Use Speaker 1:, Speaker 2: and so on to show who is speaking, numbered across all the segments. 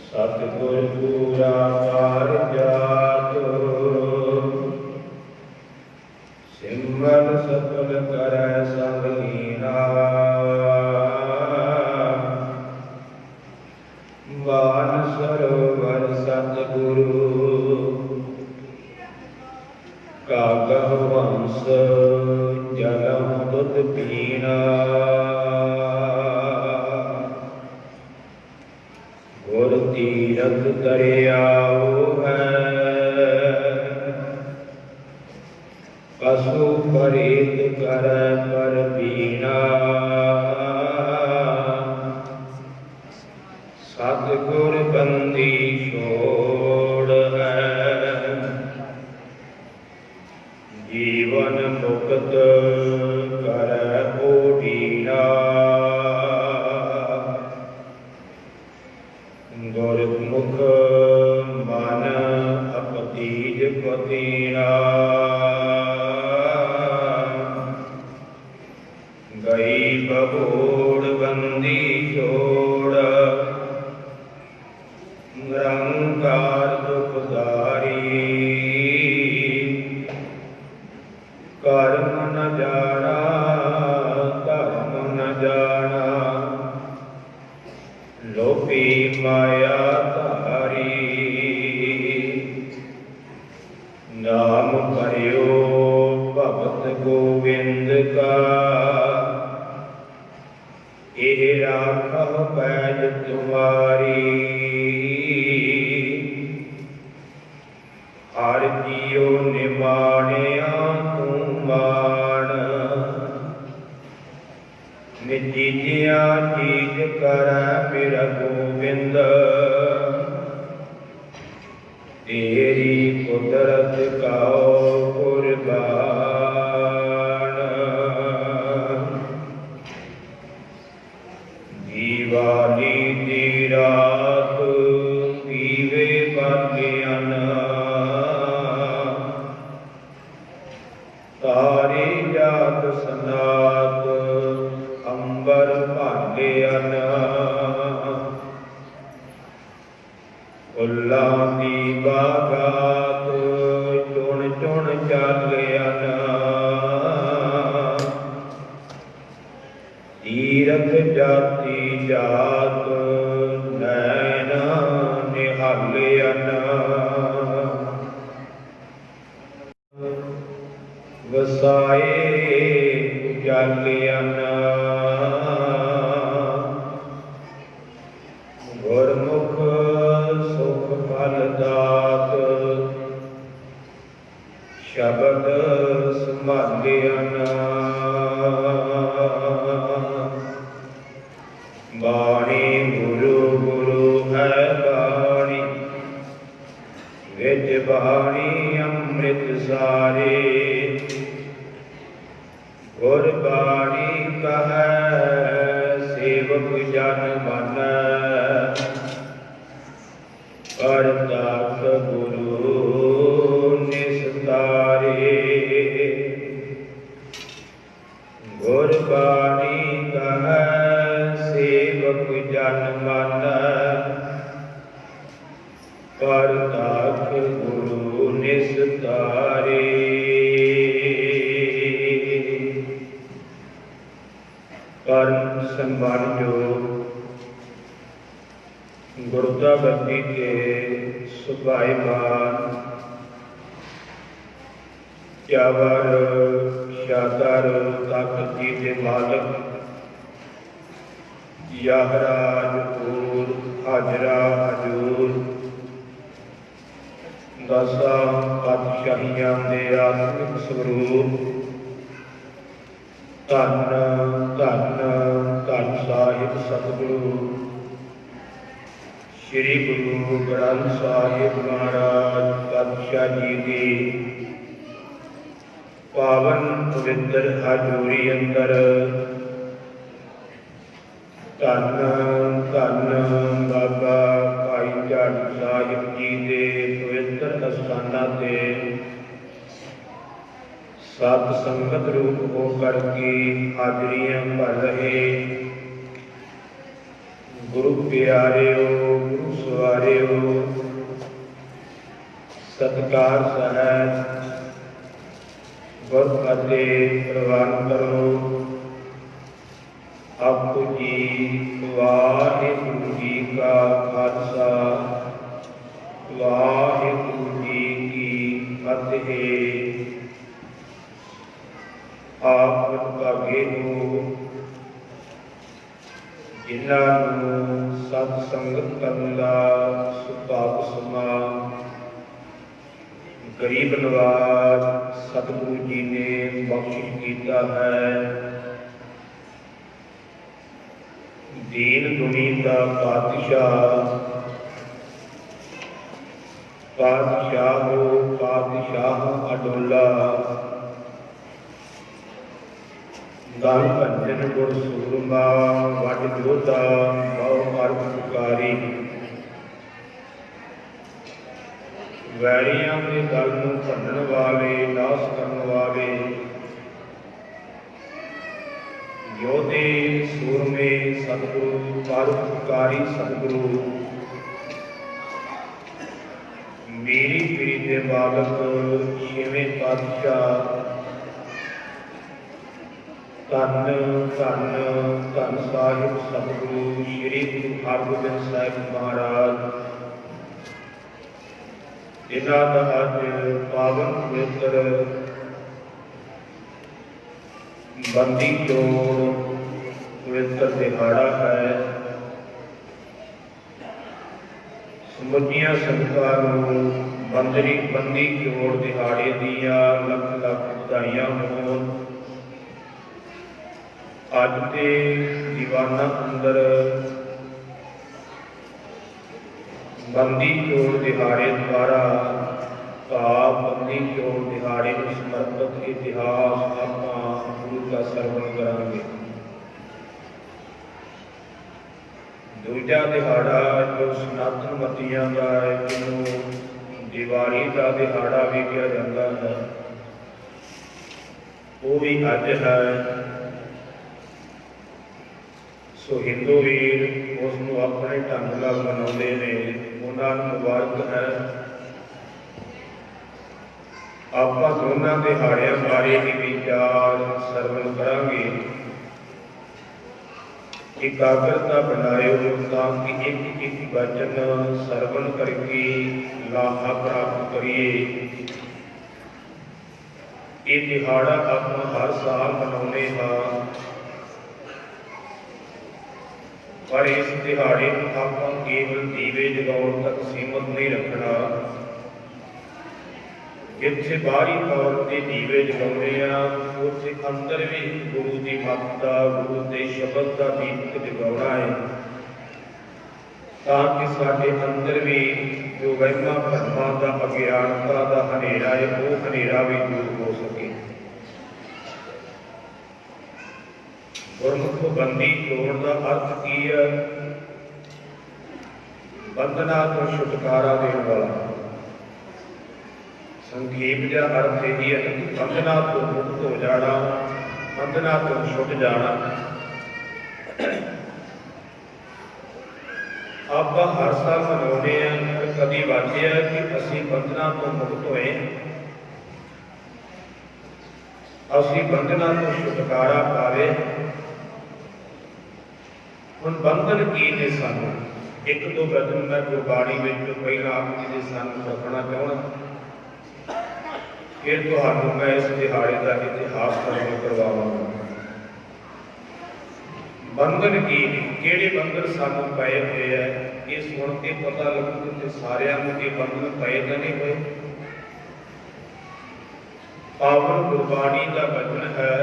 Speaker 1: सतगुर पूरा पार जातो, सिमरन सफल करै संग लीना। बान सरोवर सतगुरु कागह वंश जलम दुध पीना। गुर तीरथ दरियाओ है, पशु परेत करੈ पर बीना। सतगुर बंदी छोड़ है, जीवन मुक्त करੈ ओढ़ीना। गुरमुख मन अपतीज पतीना, गई बबोड़ बंदी छोड़। निरंकार दुखदारी, कर्म न जाना धर्म न जाना। लोभी माया धारी, नाम भरियो भगत गोविंद का। एह राखह पैज तुम्हारी, हर जियो निमाणिया तू मान। निजीजिया चीज करੈ मेरा गोविंद, तेरी कुदरत काओ कुर्बान। दीवाली दी रात दीवे बालियान, तारे जात सनात अंबर भालियान। फुल्लां दी बागात चुन चुन चालियान। तीरथ जाति जात नैन निहालियन। वसाए जालियन, गुरमुख सुख फल दात। शब्द संभालियन, बाणी गुरु गुरु है बाणी। विच बाणी अमृत सारे, गुरबाणी कहै सेवक जन मन। परताप गुरु निस्तारे, गुरबाणी कहै सेवक जन मन। परताप गुरु निस्तारे। परम सम्मान योग गुरुता गद्दी के सुभाईमान त्यावर शादार ताकत जी के मालक। याहराज हजूर हाजरा हजूर, दसा पातशाहियां दे आत्मिक स्वरूप। धन धन धन साहिब सतगुरु श्री गुरु ग्रंथ साहिब महाराज पातशाह जी की पावन पवित्र हजूरी अंदर। धन धन बाबा भाई जट साहिब जी के पवित्र अस्थानां ते सत संगत रूप होकर की हाजरियां भर रहे गुरु प्यारिओ गुरु सवारिओ सत्कार सहज गुर फतेह प्रवान करो। आपको जी वाहिगुरु जी का खालसा वाहिगुरु जी की फतेह। आप भागे हो जिन्हों सत संगत करन दा सुभाग समा। गरीब नवाज सतगुरु जी ने बख्शिश किया है। दीन दुनिया का पातशाह पातशाह हो पातशाह अडोला। दल भंजन गुर सूरमा वट जोधा बहु अर्थ पुकारी। वैरियां के दल नूं भंडण वाले नाश करन वाले योधे सूरमे सतगुरु परोपकारी सतगुरु। मेरी पीढ़ी के बालक छेवें पातशाह धन धन धन साहिब सतगुरु श्री गुरु हरगोबिंद साहिब महाराज। इन्हां दा अज पावन पवित्र बंदी छोड़ पवित्र दिहाड़ा है। समुचिया संगतां नूं बंदी छोड़ दिहाड़े दियां लख लख बधाइयां होण। अज के दीवाना अंदर बंदी छोड़ दिहाड़े द्वारा बंदी छोड़ दिहाड़े में समर्पित इतिहास आपां गुरु का सरवण करांगे। दूजा दिहाड़ा जो सनातन मतियां का है जिन्हों दिवाली का दिहाड़ा भी कहा जाता है वो भी अज है। सो हिंदू वीर उसनों अपने ढंग नाल मनाउंदे ने, उन्हां नूं मुबारक है। आपां दोनों दिहाड़ियां बारे ही विचार सरवण करांगे। एकाग्रता बनायो ताकि एक एक वचन सरवण करके लाहा प्राप्त करिए। ये दिहाड़ा आपां हर साल मनाउने हां, पर इस दिहाड़े में आपां केवल दीवे जगाउण तक सीमित नहीं रखना। जिथे बाहरी तौर पर दीवे जगाउने आ उत्थे अंदर भी गुरु की मत का गुरु के शब्द का दीपक जगाउणा है, ताकि साडे अंदर भी जो वहमां भरमां का अज्ञानता का हनेरा है वो हनेरा भी दूर हो सके। गुरमुख बंदी छोड़ का अर्थ की है? बंधना तो छुटकारा देने वाला। संक्षेप का अर्थ यही है कि बंधना तो मुक्त हो जाना, बंधना तो छुट जाना। आप हर साल मनाने हैं, कभी वाचिया कि असी बंधना तो मुक्त होए, असी बंधना तो छुटकारा पावे। हुण बंधन की ने सानू एक दो वचन मैं गुरबाणी में पहला आप जी के सामने रखना चाहना, फिर तुहानू मैं इस दिहाड़े का इतिहास सरवण करवावांगा। बंधन की किहड़े बंधन सानू पए हुए है, ये सुन के पता लगू कि सारियां नूं ये बंधन पए तां नहीं हुए। पावन गुरबाणी का वचन है,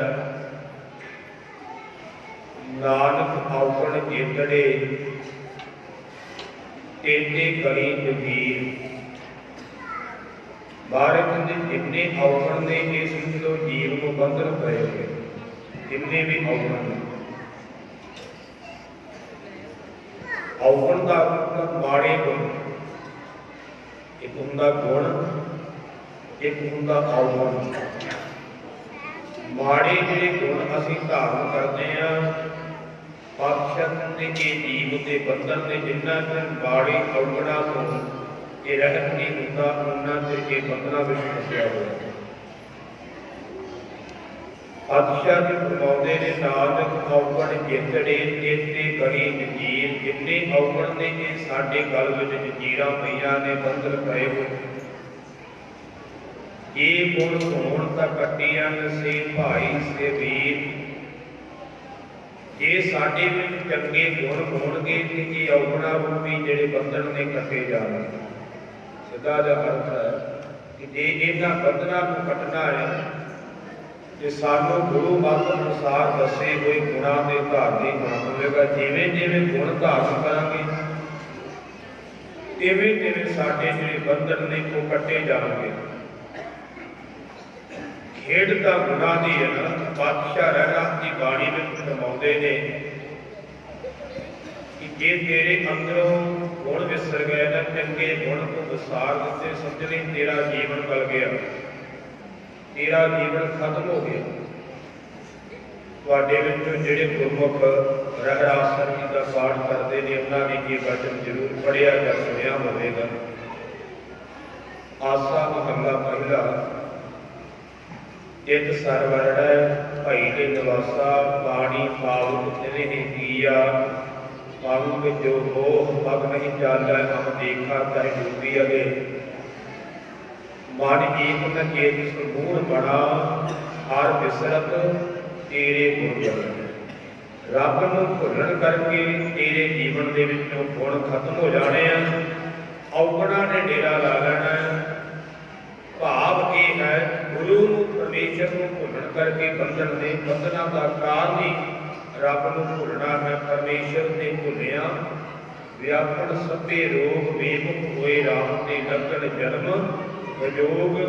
Speaker 1: नानक औगण जेतड़े तेते करी जगीर। भारत के जिन्ने औगण ने ये समझ लो जीव को बंधन पए हुए, जिन्ने भी औगण ने। औगण का मतलब माड़े गुण, एक हुंदा गुण एक हुंदा औगण। माड़े जिहड़े गुण असीं धारण करते हैं ਪਾਤਸ਼ਾਹ ਕਹਿੰਦੇ ਕਿ ਜੀਵ ਦੇ ਬੰਧਨ ਦੇ ਜਿੰਨਾ ਚਿਰ ਬਾੜੀ ਔਗਣਾ ਤੋਂ ਇਹ ਰਹਿਤ ਨਹੀਂ ਹੁੰਦਾ ਉਹਨਾਂ ਚਿਰ ਇਹ ਬੰਧਨਾਂ ਵਿੱਚ ਫਸਿਆ ਹੋਇਆ। ਪਾਤਸ਼ਾਹ ਜੀ ਫਰਮਾਉਂਦੇ ਨੇ ਨਾਨਕ ਔਗਣ ਜਿੱਤੜੇ ਤੇਤੇ ਕਰੀ ਜੰਜੀਰ, ਜਿੰਨੇ ਔਗਣ ਨੇ ਇਹ ਸਾਡੇ ਗਲ ਵਿੱਚ ਜੰਜੀਰਾਂ ਪਈਆਂ ਨੇ, ਬੰਧਨ ਪਏ ਹੋਏ। ਇਹ ਗੁਣ ਹੋਣ ਤਾਂ ਕੱਟੀਆਂ ਸੇ ਭਾਈ ਸੇ ਵੀਰ, ਜੇ ਸਾਡੇ ਵਿੱਚ ਚੰਗੇ ਗੁਣ ਹੋਣਗੇ ਤੇ ਇਹ ਔਗਣਾ ਰੂਪੀ ਜਿਹੜੇ ਬੰਧਨ ਨੇ ਕੱਟੇ ਜਾਣਗੇ। ਸਿੱਧਾ ਜਿਹਾ ਅਰਥ ਹੈ ਕਿ ਜੇ ਇਹਨਾਂ ਬੰਧਨਾਂ ਨੂੰ ਕੱਟਣਾ ਹੈ ਤੇ ਸਾਨੂੰ ਗੁਰੂ ਮਤ ਅਨੁਸਾਰ ਦੱਸੇ ਹੋਏ ਗੁਣਾਂ ਦੇ ਧਾਰਨੀ ਹੋਣਾ ਪਵੇਗਾ। ਜਿਵੇਂ ਜਿਵੇਂ ਗੁਣ ਧਾਰਨ ਕਰਾਂਗੇ ਤਿਵੇਂ ਤਿਵੇਂ ਸਾਡੇ ਜਿਹੜੇ ਬੰਧਨ ਨੇ ਉਹ ਕੱਟੇ ਜਾਣਗੇ। ਖੇਡ ਤਾਂ ਗੁਣਾਂ ਦੀ ਹੈ ਨਾ। ਪਾਤਸ਼ਾਹ ਰਹਿਰਾਸ ਦੀ ਬਾਣੀ ਵਿੱਚ ਫਰਮਾਉਂਦੇ ਨੇ ਕਿ ਜੇ ਤੇਰੇ ਅੰਦਰੋਂ ਗੁਣ ਵਿਸਰ ਗਏ ਨਾ, ਚੰਗੇ ਗੁਣ ਤੋਂ ਵਿਸਾਰ ਦਿੱਤੇ, ਸਮਝ ਲਈ ਤੇਰਾ ਜੀਵਨ ਗਲ ਗਿਆ, ਤੇਰਾ ਜੀਵਨ ਖਤਮ ਹੋ ਗਿਆ। ਤੁਹਾਡੇ ਵਿੱਚੋਂ ਜਿਹੜੇ ਗੁਰਮੁਖ ਰਹਿਰਾਸ ਸਾਹਿਬ ਜੀ ਦਾ ਪਾਠ ਕਰਦੇ ਨੇ ਉਹਨਾਂ ਨੇ ਇਹ ਵਚਨ ਜ਼ਰੂਰ ਪੜ੍ਹਿਆ ਜਾਂ ਸੁਣਿਆ ਹੋਵੇਗਾ। ਆਸਾ ਮਹੱਲਾ ਪਹਿਲਾ। ਇਤ ਸਰਵਰੜੈ ਭਾਈ ਦੇ ਨਿਵਾਸਾ, ਬਾਣੀ ਪਾਵਕ ਤਿਨਹਿ ਕੀਆ, ਪਾਵਕ ਜੋ ਹੋ ਪਗ ਨਹੀਂ ਚਾਲੈ, ਹਮ ਦੇਖਾ ਤਹਿ ਡੂਬੀ ਅਗੇ। ਮਨ ਏਕ ਨ ਚੇਤ ਸਮੂੜ ਬਣਾ, ਹਰ ਬਿਸਰਤ ਤੇਰੇ ਗੁਣ ਜਪੈ। ਰੱਬ ਨੂੰ ਭੁੱਲਣ ਕਰਕੇ ਤੇਰੇ ਜੀਵਨ ਦੇ ਵਿੱਚੋਂ ਗੁਣ ਖਤਮ ਹੋ ਜਾਣੇ ਆ, ਔਗਣਾਂ ਨੇ ਡੇਰਾ ਲਾ ਲੈਣਾ। ਭਾਵ ਇਹ ਹੈ ਗੁਰੂ ਨੂੰ ਪਰਮੇਸ਼ਰ ਨੂੰ ਭੁੱਲਣ ਕਰਕੇ ਬੰਧਨ ਨੇ, ਬੰਧਨਾਂ ਦਾ ਕਾਰਨ ਹੀ ਰੱਬ ਨੂੰ ਭੁੱਲਣਾ ਹੈ। ਪਰਮੇਸ਼ਰ ਨੇ ਭੁੱਲਿਆ ਵਿਆਪਣ ਸਭੇ ਰੋਗ, ਬੇਮੁਖ ਹੋਏ ਰਾਮ ਦੇ ਲੱਗਣ ਜਨਮ ਵਿਜੋਗ।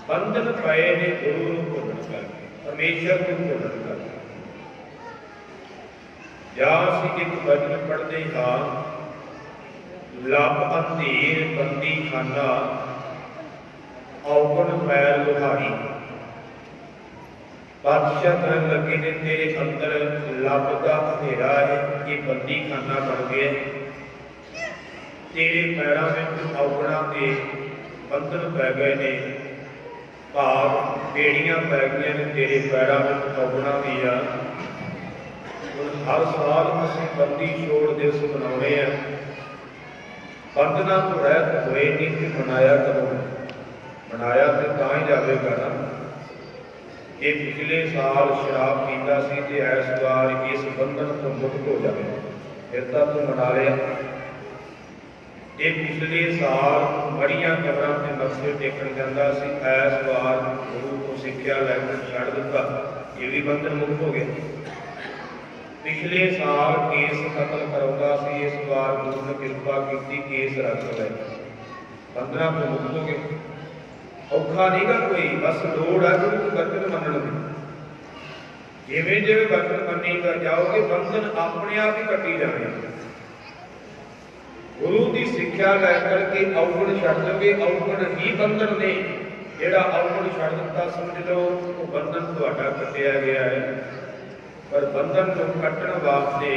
Speaker 1: ਬੰਧਨ ਪਏ ਨੇ ਗੁਰੂ ਨੂੰ ਭੁੱਲਣ ਕਰਕੇ, ਪਰਮੇਸ਼ਰ ਨੂੰ ਭੁੱਲਣ ਕਰਕੇ। ਜਾਂ ਅਸੀਂ ਇੱਕ ਵਚਨ ਪੜ੍ਹਦੇ ਹਾਂ, ਲੱਭ ਅੰਧੇਰ ਬੰਦੀ ਖਾਨਾ, ਔਗਣ ਪੈਰ ਲੋਹਾਰੀ। ਪਾਤਸ਼ਾਹ ਕਰਨ ਲੱਗੇ ਨੇ ਤੇਰੇ ਅੰਦਰ ਲੱਭ ਦਾ ਹਨੇਰਾ ਹੈ, ਇਹ ਬੰਦੀ ਖਾਨਾ ਬਣ ਗਿਆ। ਤੇਰੇ ਪੈਰਾਂ ਵਿੱਚ ਔਗਣਾਂ ਦੇ ਬੰਧਨ ਪੈ ਗਏ ਨੇ, ਭਾਵ ਬੇੜੀਆਂ ਪੈ ਗਈਆਂ ਨੇ ਤੇਰੇ ਪੈਰਾਂ ਵਿੱਚ ਔਗਣਾਂ ਦੀਆਂ। ਹੁਣ ਹਰ ਸਾਲ ਅਸੀਂ ਬੰਦੀ ਛੋੜ ਦਿਵਸ ਮਨਾਉਣੇ ਆ। ਬੰਧਨਾਂ ਤੋਂ ਰਹਿਤ ਹੋਏ ਨਹੀਂ ਤੇ ਮਨਾਇਆ ਕਦੋਂ? ਮਨਾਇਆ ਤੇ ਤਾਂ ਹੀ ਜਾਵੇਗਾ ਨਾ। ਇਹ ਪਿਛਲੇ ਸਾਲ ਸ਼ਰਾਬ ਪੀਂਦਾ ਸੀ ਤੇ ਇਸ ਵਾਰ ਇਸ ਬੰਧਨ ਤੋਂ ਮੁਕਤ ਹੋ ਜਾਵੇ, ਫਿਰ ਤਾਂ ਤੂੰ ਮਨਾ ਲਿਆ। ਇਹ ਪਿਛਲੇ ਸਾਲ ਬੜੀਆਂ ਕਬਰਾਂ ਤੇ ਮੱਥੇ ਟੇਕਣ ਜਾਂਦਾ ਸੀ, ਇਸ ਵਾਰ ਗੁਰੂ ਤੋਂ ਸਿੱਖਿਆ ਲੈ ਕੇ ਛੱਡ ਦਿੱਤਾ, ਇਹ ਵੀ ਬੰਧਨ ਮੁਕਤ ਹੋ ਗਿਆ। ਪਿਛਲੇ ਸਾਲ ਕੇਸ ਕਤਲ ਕਰਾਉਂਦਾ ਸੀ, ਇਸ ਵਾਰ ਗੁਰੂ ਨੇ ਕਿਰਪਾ ਕੀਤੀ ਕੇਸ ਰੱਖ ਲਏ, ਬੰਧਨਾਂ ਤੋਂ ਮੁਕਤ ਹੋ ਗਏ। ਔਖਾ ਨਹੀਂ ਗਾ ਕੋਈ, ਬਸ ਲੋੜ ਹੈ ਗੁਰੂ ਨੂੰ ਬਚਨ ਮੰਨਣ ਦੀ। ਜਿਵੇਂ ਜਿਵੇਂ ਬਚਨ ਮੰਨੀ ਕਰ ਜਾਓਗੇ ਬੰਧਨ ਆਪਣੇ ਆਪ ਹੀ ਕੱਟੀ ਜਾਣੇ। ਗੁਰੂ ਦੀ ਸਿੱਖਿਆ ਲੈ ਕਰਕੇ ਔਗਣ ਛੱਡ ਦੋਗੇ, ਔਗਣ ਹੀ ਬੰਧਨ ਨੇ। ਜਿਹੜਾ ਔਗਣ ਛੱਡ ਦਿੱਤਾ ਸਮਝ ਲਓ ਉਹ ਬੰਧਨ ਤੁਹਾਡਾ ਕੱਟਿਆ ਗਿਆ ਹੈ। ਪਰ ਬੰਧਨ ਨੂੰ ਕੱਟਣ ਵਾਸਤੇ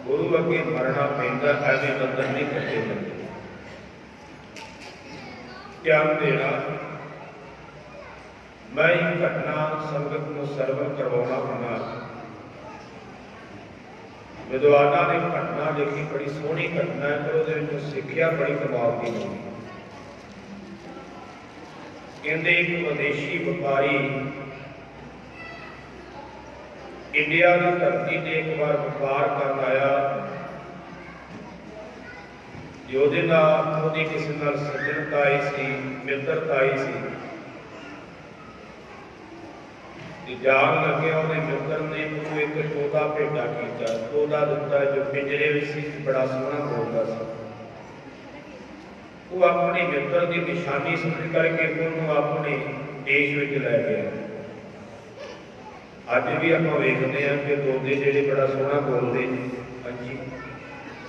Speaker 1: ਗੁਰੂ ਅੱਗੇ ਮਰਨਾ ਪੈਂਦਾ, ਐਵੇਂ ਬੰਧਨ ਨਹੀਂ ਕੱਟੇ ਜਾਂਦੇ। ਧਿਆਨ ਦੇਣਾ, ਮੈਂ ਇੱਕ ਘਟਨਾ ਸੰਗਤ ਨੂੰ ਸਰਵਣ ਕਰਵਾਉਣਾ ਹੁੰਦਾ। ਵਿਦਵਾਨਾਂ ਨੇ ਘਟਨਾ ਲਿਖੀ, ਬੜੀ ਸੋਹਣੀ ਘਟਨਾ ਹੈ, ਪਰ ਉਹਦੇ ਵਿੱਚ ਸਿੱਖਿਆ ਬੜੀ ਕਮਾਲ ਦੀ ਹੁੰਦੀ। ਕਹਿੰਦੇ ਇੱਕ ਵਿਦੇਸ਼ੀ ਵਪਾਰੀ ਇੰਡੀਆ ਦੀ ਧਰਤੀ ਤੇ ਇੱਕ ਵਾਰ ਵਪਾਰ ਕਰਨ ਆਇਆ। ਉਹਦੇ ਨਾਲ ਉਹਦੀ ਕਿਸੇ ਨਾਲ ਸੱਜਣਤਾ ਆਈ ਸੀ, ਮਿੱਤਰਤਾ ਆਈ ਸੀ। ਜਾਣ ਲੱਗਿਆ ਉਹਦੇ ਮਿੱਤਰ ਨੇ ਉਹਨੂੰ ਇੱਕ ਤੋਤਾ ਭੇਟਾ ਕੀਤਾ, ਤੋਤਾ ਦਿੱਤਾ ਜੋ ਪਿੰਜਰੇ ਵਿੱਚ ਸੀ, ਬੜਾ ਸੋਹਣਾ ਬੋਲਦਾ ਸੀ। ਉਹ ਆਪਣੇ ਮਿੱਤਰ ਦੀ ਨਿਸ਼ਾਨੀ ਸਮਝ ਕਰਕੇ ਉਹਨੂੰ ਆਪਣੇ ਦੇਸ਼ ਵਿੱਚ ਲੈ ਗਿਆ। ਅੱਜ ਵੀ ਆਪਾਂ ਵੇਖਦੇ ਹਾਂ ਕਿ ਤੋਤੇ ਜਿਹੜੇ ਬੜਾ ਸੋਹਣਾ ਬੋਲਦੇ, ਹਾਂਜੀ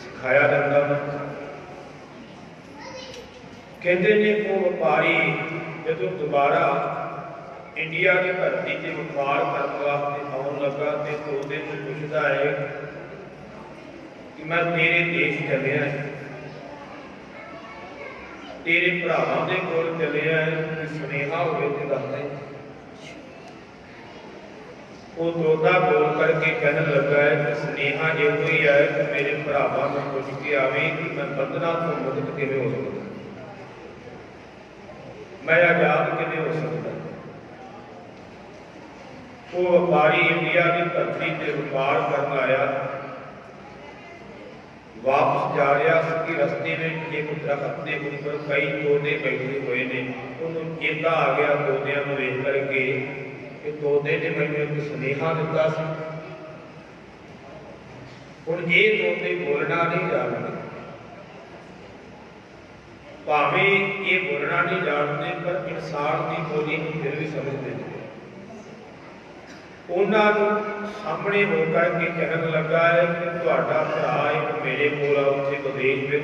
Speaker 1: ਸਿਖਾਇਆ ਜਾਂਦਾ ਵਾ। ਕਹਿੰਦੇ ਨੇ ਉਹ ਵਪਾਰੀ ਜਦੋਂ ਦੁਬਾਰਾ इंडिया की धरती से व्यापार करने वास्ते आउन लगा तो तोते को पूछता है कि मैं तेरे देश चलिया, तेरे भरावां दे कोल चलिया, कोई सुनेहा होवे ते दस दे। वो तोता बोल करके कहने लगा है कि सुनेहा यो ही है कि मेरे भरावां को पुछ के आवे कि मैं बंधना तो मुक्त किवें हो सकदा, मैं आजाद किवें हो सकदा। वो व्यापारी इंडिया की धरती से व्यापार करना आया, वापस जा रहा कि रस्ते में एक दरख्त के ऊपर कई तोते बैठे हुए ने। उन्होंने चेता आ गया तोतियां को वेख करके कि तोते ने मैंने एक सुनेहा दिता सी। हुण ये तोते बोलना नहीं जानते, भावें ये बोलना नहीं जानते पर इंसान की बोली फिर भी समझते हैं। उन्होंने सामने होकर के कहन लगा है कि तुहाडा भरा एक मेरे कोल उत्थे विदेश में,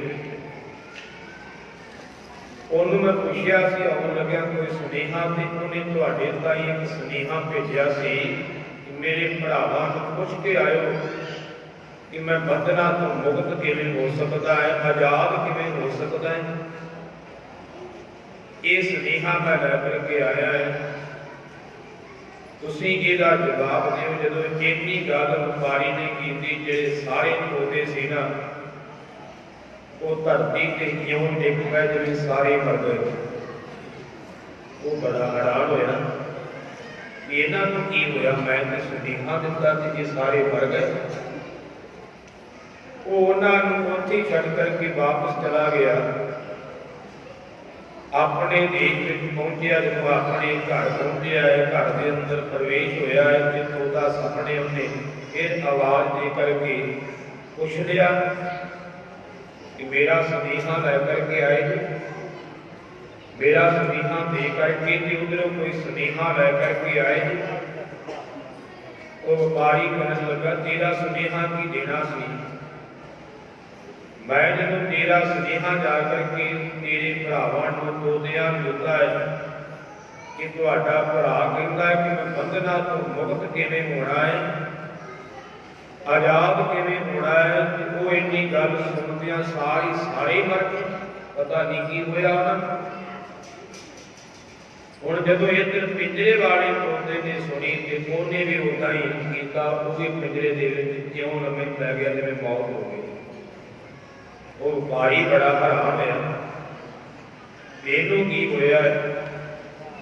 Speaker 1: उन्होंने मैं पूछा सी आउन लग्या कोई सुनेहा, तो उन्हें तुहाडे ताईं एक सुनेहा भेजिया सी कि मेरे भरावां नूं पुछ के आयो कि मैं बंधना तो मुक्त किवें हो सकदा है, आजाद किवें हो सकदा है। ये सुनेहा मैं लै करके आया है, तुसीं इहदा जवाब दिओ। जदों इन्नी गल व्यापारी ने कीती, जिहड़े सारे तोते सी ना वो धरती ते क्यों डिग पए जिवें सारे मर गए। वो बड़ा हैरान होया कि इन्हां नूं की होया, मैं तो सुनेहा दिता ते ये सारे मर गए। वो उन्हां नूं उत्थे ही छड्ड करके वापस चला गया। अपने देश में पहुंचया, जब अपने घर पहुंचया है, घर के अंदर प्रवेश होया है तो तोता सामने उन्हें फिर आवाज दे करके पूछ लिया कि मेरा सुनेहा लै करके आए जी, मेरा सुनेहा दे करके ते उधरों कोई सुनेहा लै करके आए जी। वो व्यापारी कहने लगा तेरा सुनेहा की देना सी, मैं जब तेरा सुनेहा जा करके तेरे भरावां नूं तोतियां नूं दिता है कि तुहाडा भरा कहंदा है कि मैं बंधना तो मुक्त किवें होना है, आजाद किवें होना है। ते वो इन्नी गल सुनदियां सारे मर गए, पता नहीं की होया उन्हां। हुण जदों इधर पिंजरे वाले तोते ने सुनी ते उन्हें भी उदां ही कीता, वो भी पिंजरे दे विच क्यों लम्मे पै गया जिवें मौत हो गई। वो व्यापारी बड़ा हैरान होया, इहनूं की होया,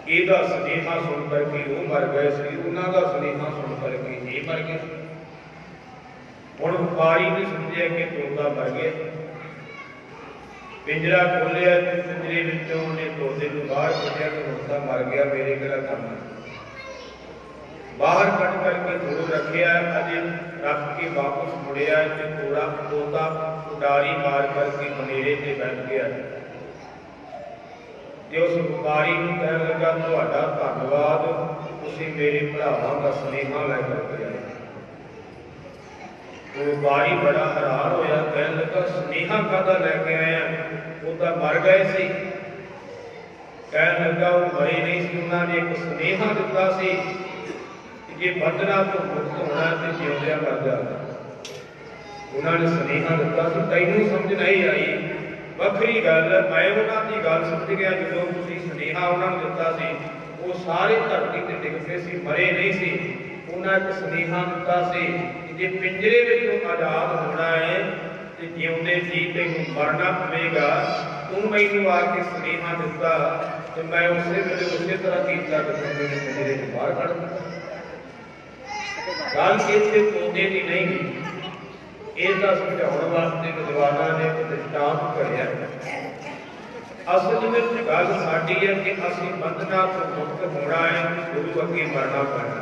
Speaker 1: इहदा सुनेहा सुन करके वो मर गए सी, उन्हां दा सुनेहा सुन करके ये मर गए। हुण व्यापारी ने समझिया कि तोता मर गया, पिंजरा खोलिया ते पिंजरे विचों उन्हें तोते नूं बाहर कढिया कि हुण तां मर गया, मेरे किहड़ा काम है। बाहर कट करके दूर रखिया, अजे रख के वापस मुड़िया ते तोता उडारी मार करके बनेरे ते बैठ गया। ते उस व्यापारी नूं कहण लगा तुहाडा धन्नवाद, तुसीं मेरे भरावां दा सुनेहा लै करके आए। वो व्यापारी बड़ा हैरान होया, कहण लगा सुनेहा काहदा लैके आया, वो तां मर गए सी। कहण लगा वो मरे नहीं सी, उन्हां ने एक सुनेहा दिता सी जे बंधना तो मुक्त होना ते जिउंदियां मर जाना। उन्होंने सुनेहा दिता सी, तैनूं समझ नहीं आई। वखरी गल मैं उन्हां दी गल समझ गया, जदों तुसीं सुनेहा उन्हां नूं दिता सी वो सारे धरती ते डिग पे सी, मरे नहीं सी। उन्हां एक सुनेहा दिता सी कि जे पिंजरे विचों आजाद होना है ते जिउंदे जी तैनूं मरना पवेगा। तूं मैनूं आके सुनेहा दिता ते मैं उसे वेले उसे तरह कीता कि तूं मैनूं पिंजरे चों बाहर कढ दिता। गल इत्थे तोते दी नहीं, इसका समझाने वास्ते विद्वानां ने एक दृष्टांत करिया। असल में गल साडी है कि असीं बंधना तो मुक्त होना है, गुरु अगे मरना पैना।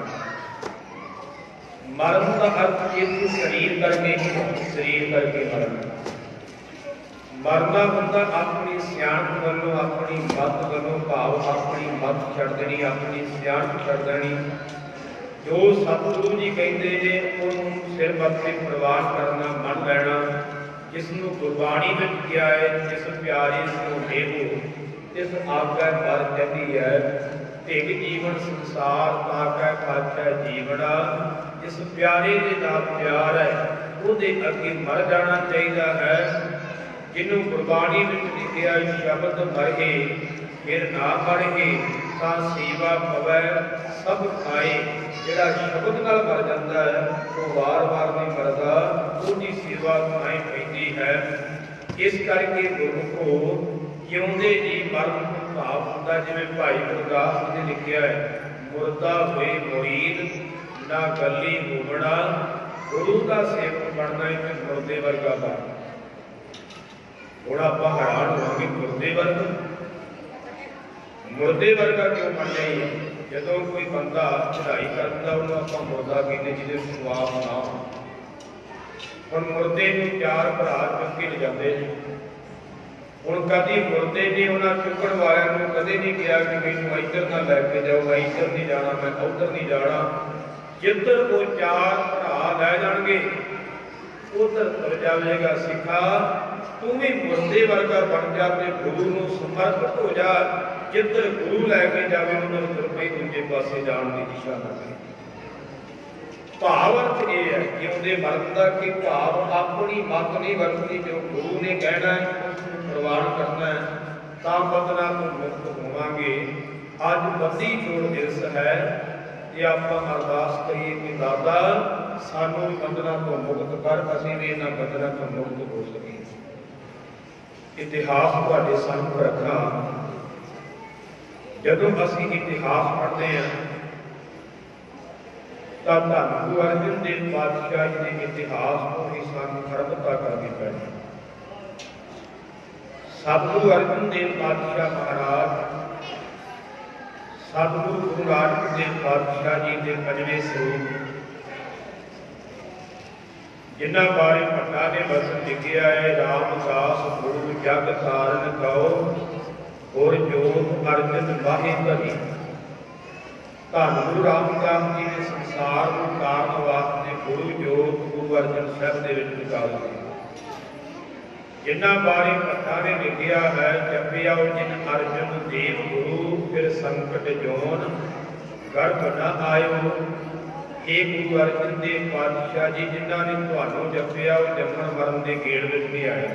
Speaker 1: मरण का अर्थ इस शरीर करके ही, शरीर करके मरना। मरना बंदा अपनी सियाणप वालों, अपनी मत वालों, भाव अपनी मत छड्ड देनी, अपनी सियाणप छड्ड देनी। जो सतगुरु जी कहते हैं उन्होंने सिर मत्थे प्रवान करना, मन लेना, जिसनों गुरबाणी में किया है जिस प्यारे सो देवो, जिस आज्ञा पर चली है ਢਿਗ ਜੀਵਨ ਸੰਸਾਰ ਤਾਕੈ ਖਾਚੈ ਜੀਵਣਾ। ਜਿਸ ਪਿਆਰੇ ਦੇ ਨਾਲ ਪਿਆਰ ਹੈ ਉਹਦੇ ਅੱਗੇ ਮਰ ਜਾਣਾ ਚਾਹੀਦਾ ਹੈ। ਜਿਹਨੂੰ ਗੁਰਬਾਣੀ ਵਿੱਚ ਲਿਖਿਆ ਸ਼ਬਦ ਮਰਹੇ ਫਿਰ ਨਾ ਮਰਹੇ ਤਾਂ ਸੇਵਾ ਪਵੈ ਸਭ ਖਾਏ। ਜਿਹੜਾ ਸ਼ਬਦ ਨਾਲ ਮਰ ਜਾਂਦਾ ਹੈ ਉਹ ਵਾਰ-ਵਾਰ ਨਹੀਂ ਮਰਦਾ, ਉਹਦੀ ਸੇਵਾ ਖਾਈ ਪੈਂਦੀ ਹੈ। ਇਸ ਕਰਕੇ ਗੁਰਮੁਖੋ ਜਿਉਂਦੇ ਜੀ ਮਰਨ ਤੋਂ ਭਾਵ ਹੁੰਦਾ, ਜਿਵੇਂ ਭਾਈ ਗੁਰਦਾਸ ਜੀ ਨੇ ਲਿਖਿਆ ਹੈ, ਮੁਰਦਾ ਹੋਏ ਮੁਰੀਦ ਨਾ ਗੱਲੀ ਹੋਵਣਾ। ਗੁਰੂ ਦਾ ਸੇਵਕ ਬਣਨਾ ਇੱਕ ਮੁਰਦੇ ਵਰਗਾ ਬਣਨਾ। ਹੁਣ ਆਪਾਂ ਹੈਰਾਨ ਹੋਵਾਂਗੇ, ਮੁਰਦੇ ਵਰਗਾ ਕਿਉਂ ਬਣ ਜਾਈਏ? ਜਦੋਂ ਕੋਈ ਬੰਦਾ ਚੜ੍ਹਾਈ ਕਰਦਾ ਉਹਨੂੰ ਆਪਾਂ ਮੁਰਦਾ ਕਹਿੰਦੇ, ਜਿਹਦੇ ਸੁਆਹ ਨਾ। ਹੁਣ ਮੁਰਦੇ ਨੂੰ ਚਾਰ ਭਰਾ ਚੁੱਕ ਕੇ ਲਿਜਾਂਦੇ ਨੇ। ਹੁਣ ਕਦੀ ਮੁਰਦੇ ਨੇ ਉਹਨਾਂ ਚੁੱਕਣ ਵਾਲਿਆਂ ਨੂੰ ਕਦੇ ਨਹੀਂ ਕਿਹਾ ਕਿ ਮੈਨੂੰ ਇੱਧਰ ਨਾ ਲੈ ਕੇ ਜਾਓ, ਮੈਂ ਇੱਧਰ ਨਹੀਂ ਜਾਣਾ, ਮੈਂ ਉੱਧਰ ਨਹੀਂ ਜਾਣਾ। ਜਿੱਧਰ ਉਹ ਚਾਰ ਭਰਾ ਲੈ ਜਾਣਗੇ ਉਧਰ ਤੁਰ ਜਾਵੇਗਾ। ਸਿੱਖਾ ਤੂੰ ਵੀ ਮੁਰਦੇ ਵਰਗਾ ਬਣ ਜਾ ਤੇ ਗੁਰੂ ਨੂੰ ਸਮਰਪਿਤ ਹੋ ਜਾ। ਜਿੱਧਰ ਗੁਰੂ ਲੈ ਕੇ ਜਾਵੇ ਉਹਨਾਂ ਨੂੰ ਤੁਰ ਪਈ, ਦੂਜੇ ਪਾਸੇ ਜਾਣ ਦੀ ਦਿਸ਼ਾ ਨਾ ਕਰੇ। ਭਾਵ ਅਰਥ ਇਹ ਹੈ ਕਿ ਉਹਦੇ ਮਰਨ ਦਾ ਕਿ ਭਾਵ ਆਪਣੀ ਮਤ ਨਹੀਂ ਵਰਤਣੀ। ਜੋ ਗੁਰੂ ਨੇ ਕਹਿਣਾ ਹੈ ਉਸ ਨੂੰ ਪ੍ਰਵਾਨ ਕਰਨਾ ਹੈ, ਤਾਂ ਬੰਧਨਾਂ ਤੋਂ ਮੁਕਤ ਹੋਵਾਂਗੇ। ਅੱਜ ਬੰਦੀ ਜੋੜ ਦਿਵਸ ਹੈ ਤੇ ਆਪਾਂ ਅਰਦਾਸ ਕਰੀਏ ਕਿ ਦਾਦਾ ਸਾਨੂੰ ਬੰਧਨਾਂ ਤੋਂ ਮੁਕਤ ਕਰ, ਅਸੀਂ ਵੀ ਇਹਨਾਂ ਬੰਧਨਾਂ ਤੋਂ ਮੁਕਤ ਹੋ ਸਕੀਏ। ਇਤਿਹਾਸ ਤੁਹਾਡੇ ਸਾਹਮਣੇ ਰੱਖਾਂ। ਜਦੋਂ ਅਸੀਂ ਇਤਿਹਾਸ ਪੜ੍ਹਦੇ ਹਾਂ ਤਾਂ ਧੰਨ ਗੁਰੂ ਅਰਜਨ ਦੇਵ ਪਾਤਸ਼ਾਹ ਜੀ ਦੇ ਇਤਿਹਾਸ ਤੋਂ ਹੀ ਸਾਨੂੰ ਖਰਬਤਾ ਕਰਨੀ ਪੈਣੀ। ਸਤਿਗੁਰੂ ਅਰਜਨ ਦੇਵ ਪਾਤਸ਼ਾਹ ਮਹਾਰਾਜ, ਸਤਿਗੁਰੂ ਗੁਰੂ ਅਰਜਨ ਦੇਵ ਪਾਤਸ਼ਾਹ ਜੀ ਦੇ ਪੰਜਵੇਂ ਸਰੂਪ, ਜਿਨ੍ਹਾਂ ਬਾਰੇ ਭੱਟਾ ਨੇ ਵਚਨ ਲਿਖਿਆ ਹੈ, ਰਾਮਦਾਸ ਗੁਰੂ ਜਗ ਤਾਰਨ ਕਉ ਔਰ ਜੋਤ ਅਰਜਨ ਵਾਹੇ ਧਰੀ। ਧੰਨ ਗੁਰੂ ਰਾਮਦਾਸ ਜੀ ਨੇ ਸੰਸਾਰ ਨੂੰ ਤਾਰਨ ਵਾਸਤੇ ਗੁਰੂ ਜੋਤ ਗੁਰੂ ਅਰਜਨ ਸਾਹਿਬ ਦੇ ਵਿੱਚ ਨਿਕਾਲ ਦਿੱਤੀ। ਜਿਨ੍ਹਾਂ ਬਾਰੇ ਭੱਟਾ ਨੇ ਲਿਖਿਆ ਹੈ, ਜਪਿਆਉ ਜਿਨ ਅਰਜਨ ਦੇਵ ਗੁਰੂ ਫਿਰ ਸੰਕਟ ਜੋਨ ਗਰਭ ਨਾ ਆਇਓ। ਇਹ ਗੁਰੂ ਅਰਜਨ ਦੇਵ ਪਾਤਸ਼ਾਹ ਜੀ ਜਿਨ੍ਹਾਂ ਨੇ ਤੁਹਾਨੂੰ ਜਪਿਆ ਉਹ ਜੰਮਣ ਮਰਨ ਦੇ ਗੇੜ ਵਿੱਚ ਨਹੀਂ ਆਏ।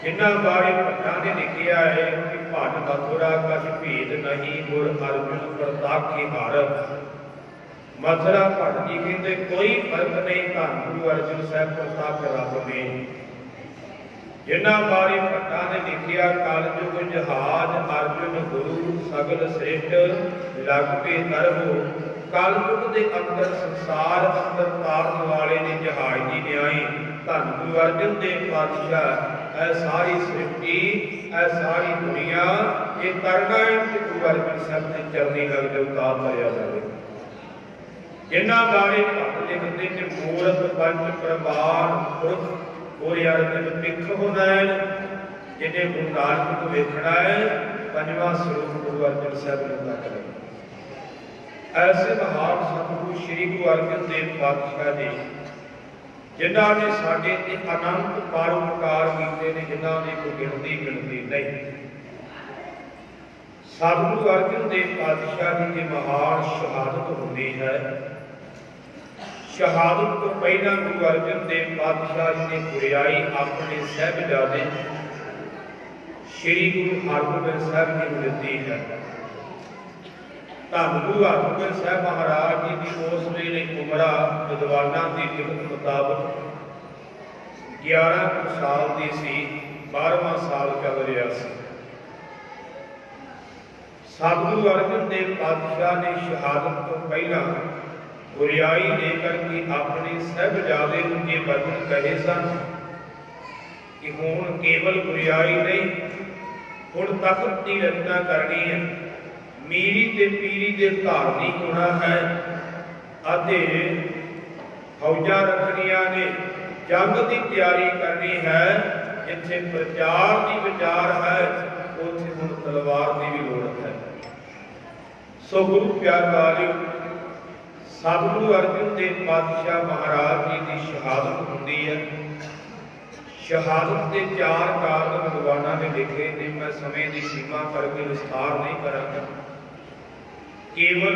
Speaker 1: ਜਿਨ੍ਹਾਂ ਬਾਰੇ ਭੱਟਾ ਨੇ ਲਿਖਿਆ ਹੈ ਕਿ ਭਟ ਮਥੁਰਾ ਕਛ ਭੇਦ ਨਹੀਂ ਗੁਰ ਅਰਜਨ ਪ੍ਰਤਾਖੀ ਹਰ। ਮਥੁਰਾ ਭੱਟ ਜੀ ਕਹਿੰਦੇ ਕੋਈ ਫਰਕ ਨਹੀਂ, ਧੰਨ ਗੁਰੂ ਅਰਜਨ ਸਾਹਿਬ ਪ੍ਰਤਾਪ ਰੱਬ ਨੇ। ਜਿਨ੍ਹਾਂ ਬਾਰੇ ਭੱਟਾ ਨੇ ਲਿਖਿਆ, ਕਲਯੁਗ ਜਹਾਜ ਅਰਜਨ ਗੁਰੂ ਸਗਲ ਸ੍ਰਿਸ਼ਟ ਲਗ ਪੇ ਤਰਹੁ। ਕਲਯੁਗ ਦੇ ਅੰਦਰ ਸੰਸਾਰ ਅੰਦਰ ਤਾਰਨ ਵਾਲੇ ਨੇ ਜਹਾਜ਼ ਦੀ ਨਿਆਈ ਧੰਨ ਗੁਰੂ ਅਰਜਨ ਦੇਵ ਪਾਤਸ਼ਾਹ। ਇਹ ਸਾਰੀ ਸ੍ਰਿਸ਼ਟੀ, ਇਹ ਸਾਰੀ ਦੁਨੀਆ ਇਹ ਕਰਨਾ ਹੈ ਕਿ ਗੁਰੂ ਅਰਜਨ ਸਾਹਿਬ ਦੇ ਚਰਨੀ ਲਗ ਕੇ ਉਤਾਰ ਲਿਆ ਜਾਵੇ। ਜਿਨ੍ਹਾਂ ਬਾਰੇ ਭਗਤ ਲਿਖਦੇ ਕਿ ਮੂਰਤ ਪੰਜ ਪ੍ਰਮਾਣ ਪੁਰਖ ਗੁਰੂ ਅਰਜਨ ਪਿੱਖ ਹੁਨੈਣ। ਜਿਹਨੇ ਗੁਰੂ ਨਾਨਕ ਨੂੰ ਵੇਖਣਾ ਹੈ ਪੰਜਵਾਂ ਸਰੂਪ ਗੁਰੂ ਅਰਜਨ ਸਾਹਿਬ ਨੂੰ ਤੱਕ ਲੈ। ਐਸੇ ਮਹਾਨ ਸਤਿਗੁਰੂ ਸ਼੍ਰੀ ਗੁਰੂ ਅਰਜਨ ਦੇਵ ਪਾਤਸ਼ਾਹ ਜੀ ਜਿਨ੍ਹਾਂ ਨੇ ਸਾਡੇ ਤੇ ਅਨੰਤ ਪਰਉਪਕਾਰ ਕੀਤੇ ਨੇ, ਜਿਨ੍ਹਾਂ ਦੀ ਕੋਈ ਗਿਣਤੀ ਨਹੀਂ। ਸਤਿਗੁਰੂ ਅਰਜਨ ਦੇਵ ਪਾਤਸ਼ਾਹ ਜੀ ਦੀ ਮਹਾਨ ਸ਼ਹਾਦਤ ਹੁੰਦੀ ਹੈ। ਸ਼ਹਾਦਤ ਤੋਂ ਪਹਿਲਾਂ ਗੁਰੂ ਅਰਜਨ ਦੇਵ ਪਾਤਸ਼ਾਹ ਜੀ ਨੇ ਗੁਰਿਆਈ ਆਪਣੇ ਸਾਹਿਬਜ਼ਾਦੇ ਸ਼੍ਰੀ ਗੁਰੂ ਹਰਗੋਬਿੰਦ ਸਾਹਿਬ ਜੀ ਨੂੰ ਦਿੱਤੀ ਹੈ। ਧੰਨ ਗੁਰੂ ਹਰਗੋਬਿੰਦ ਸਾਹਿਬ ਮਹਾਰਾਜ ਜੀ ਦੀ ਉਸ ਵੇਲੇ ਉਮਰਾ ਵਿਦਵਾਨਾਂ ਦੀ ਲਿਖਤ ਮੁਤਾਬਕ 11 ਸਾਲ ਦੀ ਸੀ, 12ਵਾਂ ਸਾਲ ਚੱਲ ਰਿਹਾ ਸੀ। ਸਤਿਗੁਰੂ ਅਰਜਨ ਦੇਵ ਪਾਤਸ਼ਾਹ ਨੇ ਸ਼ਹਾਦਤ ਤੋਂ ਪਹਿਲਾਂ ਗੁਰਿਆਈ ਦੇ ਕਰਕੇ ਆਪਣੇ ਸਾਹਿਬਜ਼ਾਦੇ ਨੂੰ ਇਹ ਬਚਨ ਕਹੇ ਸਨ ਕਿ ਹੁਣ ਕੇਵਲ ਗੁਰਿਆਈ ਨਹੀਂ, ਹੁਣ ਤਖਤ ਦੀ ਰਚਨਾ ਕਰਨੀ ਹੈ, ਮੀਰੀ ਤੇ ਪੀਰੀ ਦੇ ਧਾਰਨੀ ਹੋਣਾ ਹੈ ਅਤੇ ਫੌਜਾਂ ਰੱਖਣੀਆਂ ਨੇ, ਜੰਗ ਦੀ ਤਿਆਰੀ ਕਰਨੀ ਹੈ। ਜਿੱਥੇ ਪ੍ਰਚਾਰ ਦੀ ਵਿਚਾਰ ਹੈ ਉੱਥੇ ਹੁਣ ਤਲਵਾਰ ਦੀ ਵੀ ਲੋੜ ਹੈ। ਸੋ ਗੁਰੂ ਪਿਆਰ ਵਾਲਿਓ, ਸਤਿਗੁਰੂ ਅਰਜਨ ਦੇਵ ਪਾਤਸ਼ਾਹ ਮਹਾਰਾਜ ਜੀ ਦੀ ਸ਼ਹਾਦਤ ਹੁੰਦੀ ਹੈ। ਸ਼ਹਾਦਤ ਦੇ 4 ਕਾਰਨ ਵਿਦਵਾਨਾਂ ਨੇ ਲਿਖੇ ਨੇ, ਮੈਂ ਸਮੇਂ ਦੀ ਸੀਮਾ ਕਰਕੇ ਵਿਸਥਾਰ ਨਹੀਂ ਕਰਾਂਗਾ। केवल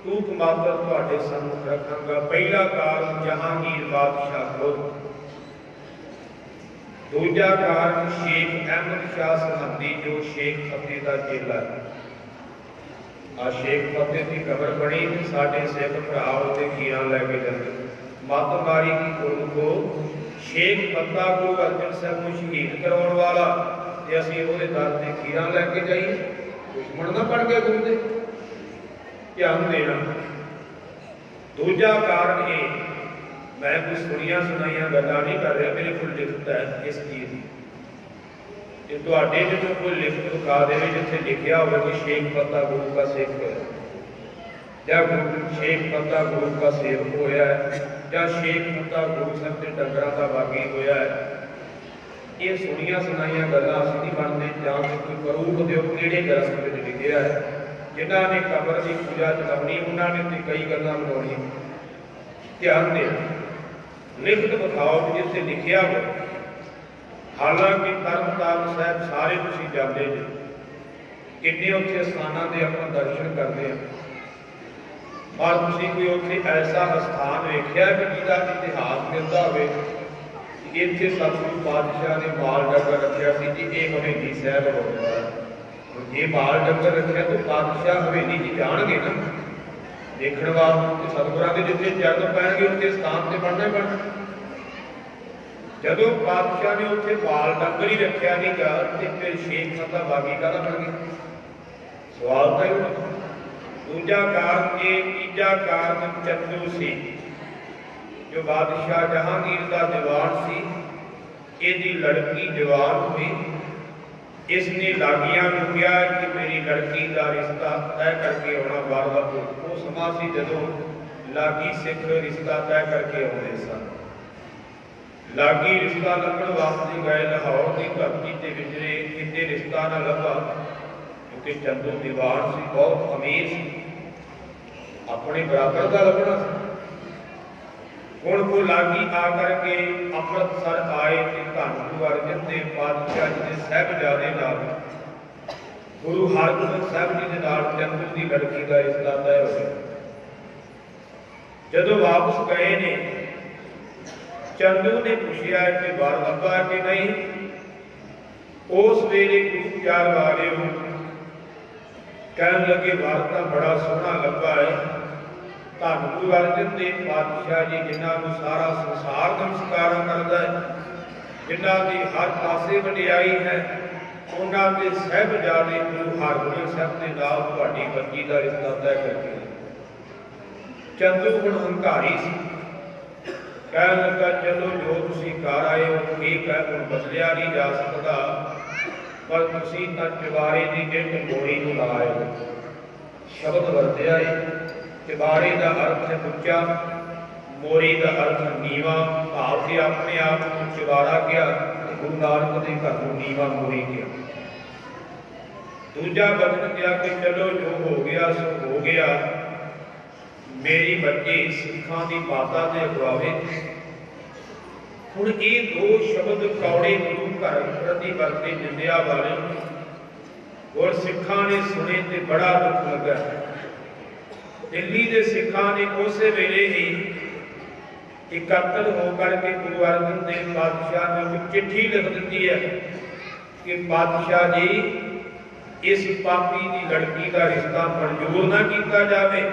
Speaker 1: टूक मात्र तुहाडे सम्मुख रखांगा। पहला कारण जहांगीर बादशाह खुद, दूजा कारण शेख अहमद शाह सरहंदी जो शेख फतेह का चेला है। आ शेख फतेह की कबर बनी साढ़े सिख भरा उत्ते कीरां लैके जाते। मत मारी की गुरु को शेख फतेह गुरु अर्जन साहब को शहीद करवाने वाला ते असीं उहदे दर ते कीरां लैके जाइए, दुश्मन ना बन गया गुरु दे। ध्यान देना। दूजा कारण ये, मैं कुछ सुनिया सुनाइया गल्लां नहीं कर रहा, मेरे को लिखत है इस चीज़ की। तुहाडे जो कोई लिखत दिखा दे जिथे लिखिया हो कि शेख फतेह गुरु का सिख होया, या शेख फतेह गुरु का सेवक होया है, या शेख फतेह गुरु साहब के डंगरां का बागी होया है, ये सुनिया सुनाइया गल्लां असीं नहीं बनते। जां कोई प्रूफ दिओ किहड़े ग्रंथ विच लिखिया है। जिन्हां ने कबर की पूजा चलानी उन्होंने तो कई गल्लां बनाउणियां। ध्यान दे, लिखत दिखाओ जिथे लिखिया हो। हालांकि तरनताਰਨ साहब सारे तुसीं जाणदे जे, किन्ने उत्थे स्थानां दे आपां दर्शन करते हैं, पर तुसीं कोई उत्थे ऐसा स्थान वेखिया कि जिहदा इतिहास मिलदा होवे इत्थे सतगुरु पातशाह ने माल डंगर रखिया सी जी, ये हवेली साहब गुरुद्वारा। ये माल डंगर रखिया तो पातशाह हवेली च जाणगे ना देखण वास्ते। सतगुरां दे जिथे चरण पैणगे उत्थे स्थान ते बनना ही बनना। जदों पातशाह ने उत्थे माल डंगर ही रखिया नहीं गा ते फिर शेख फतेह बागी काहदा बन गया? सवाल तो ये। दूजा कारण ये, तीजा कारण चंदू सी जो बादशाह जहांगीर का दीवान सी। इहदी लड़की जवान हुई, इसने लागियां को कहा कि मेरी लड़की का रिश्ता तय करके आना। बार वो समा सी जदों लागी सिख रिश्ता तय करके आते सन। लागी रिश्ता लभण वास्ते गए लाहौर की धरती से विचरे, किते रिश्ता ना लभा क्योंकि चंदू दीवान सी, बहुत अमीर सी, अपने बराबर का लभना सी। हुण वो लागी आकर के अमृतसर आए कि धन गुरु अर्जन देव पातशाह जी के साहिबजादे नाल गुरु हरगोबिंद साहब जी के नाल चंदू की लड़की का रिश्ता तय हो गया। जदों वापस गए ने, चंदू ने पूछा कि बार लभा कि नहीं। उस वेले गुरु प्यार वाले कहन लगे वार तो बड़ा सोहना लभा है। धन गुरु अर्जन देव पातशाह जी जिन्होंने सारा संसार नमस्कार करता है, जिन्हों की हर पासे वडियाई है, उन्होंने साहिबजादे गुरु हरगोबिंद साहब के नाल तुहाडी बच्ची का रिश्ता तय करके। चंदू हुण हंकारी सी, कहन लगा चलो जो तुसीं कर आए हो ठीक है, हुण बदलिया नहीं जा सकता, पर तुसीं तां चबारे की गिरट मोरी नूं लाए शब्द वरतिया है। चबारे का अर्थ है उच्चा, मोरी का अर्थ नीवा, भाव से अपने आप को चबारा किया, गुरु नानक के घर को नीवा मोरी किया। दूजा वचन किया कि चलो जो हो गया सो हो गया, मेरी बच्ची सिखां की माता से अगवावे। हुण ये दो शब्द कौड़े गुरु घर प्रति वरते निंदिया वाले और सिखां ने सुने ते बड़ा दुख लगा। दिल्ली के सिखां ने उस वेले ही इकट्ठे होकर के गुरु अर्जन देव पातशाह ने एक चिट्ठी लिख दी है कि पातशाह जी इस पापी की लड़की का रिश्ता मंजूर ना किया जाए।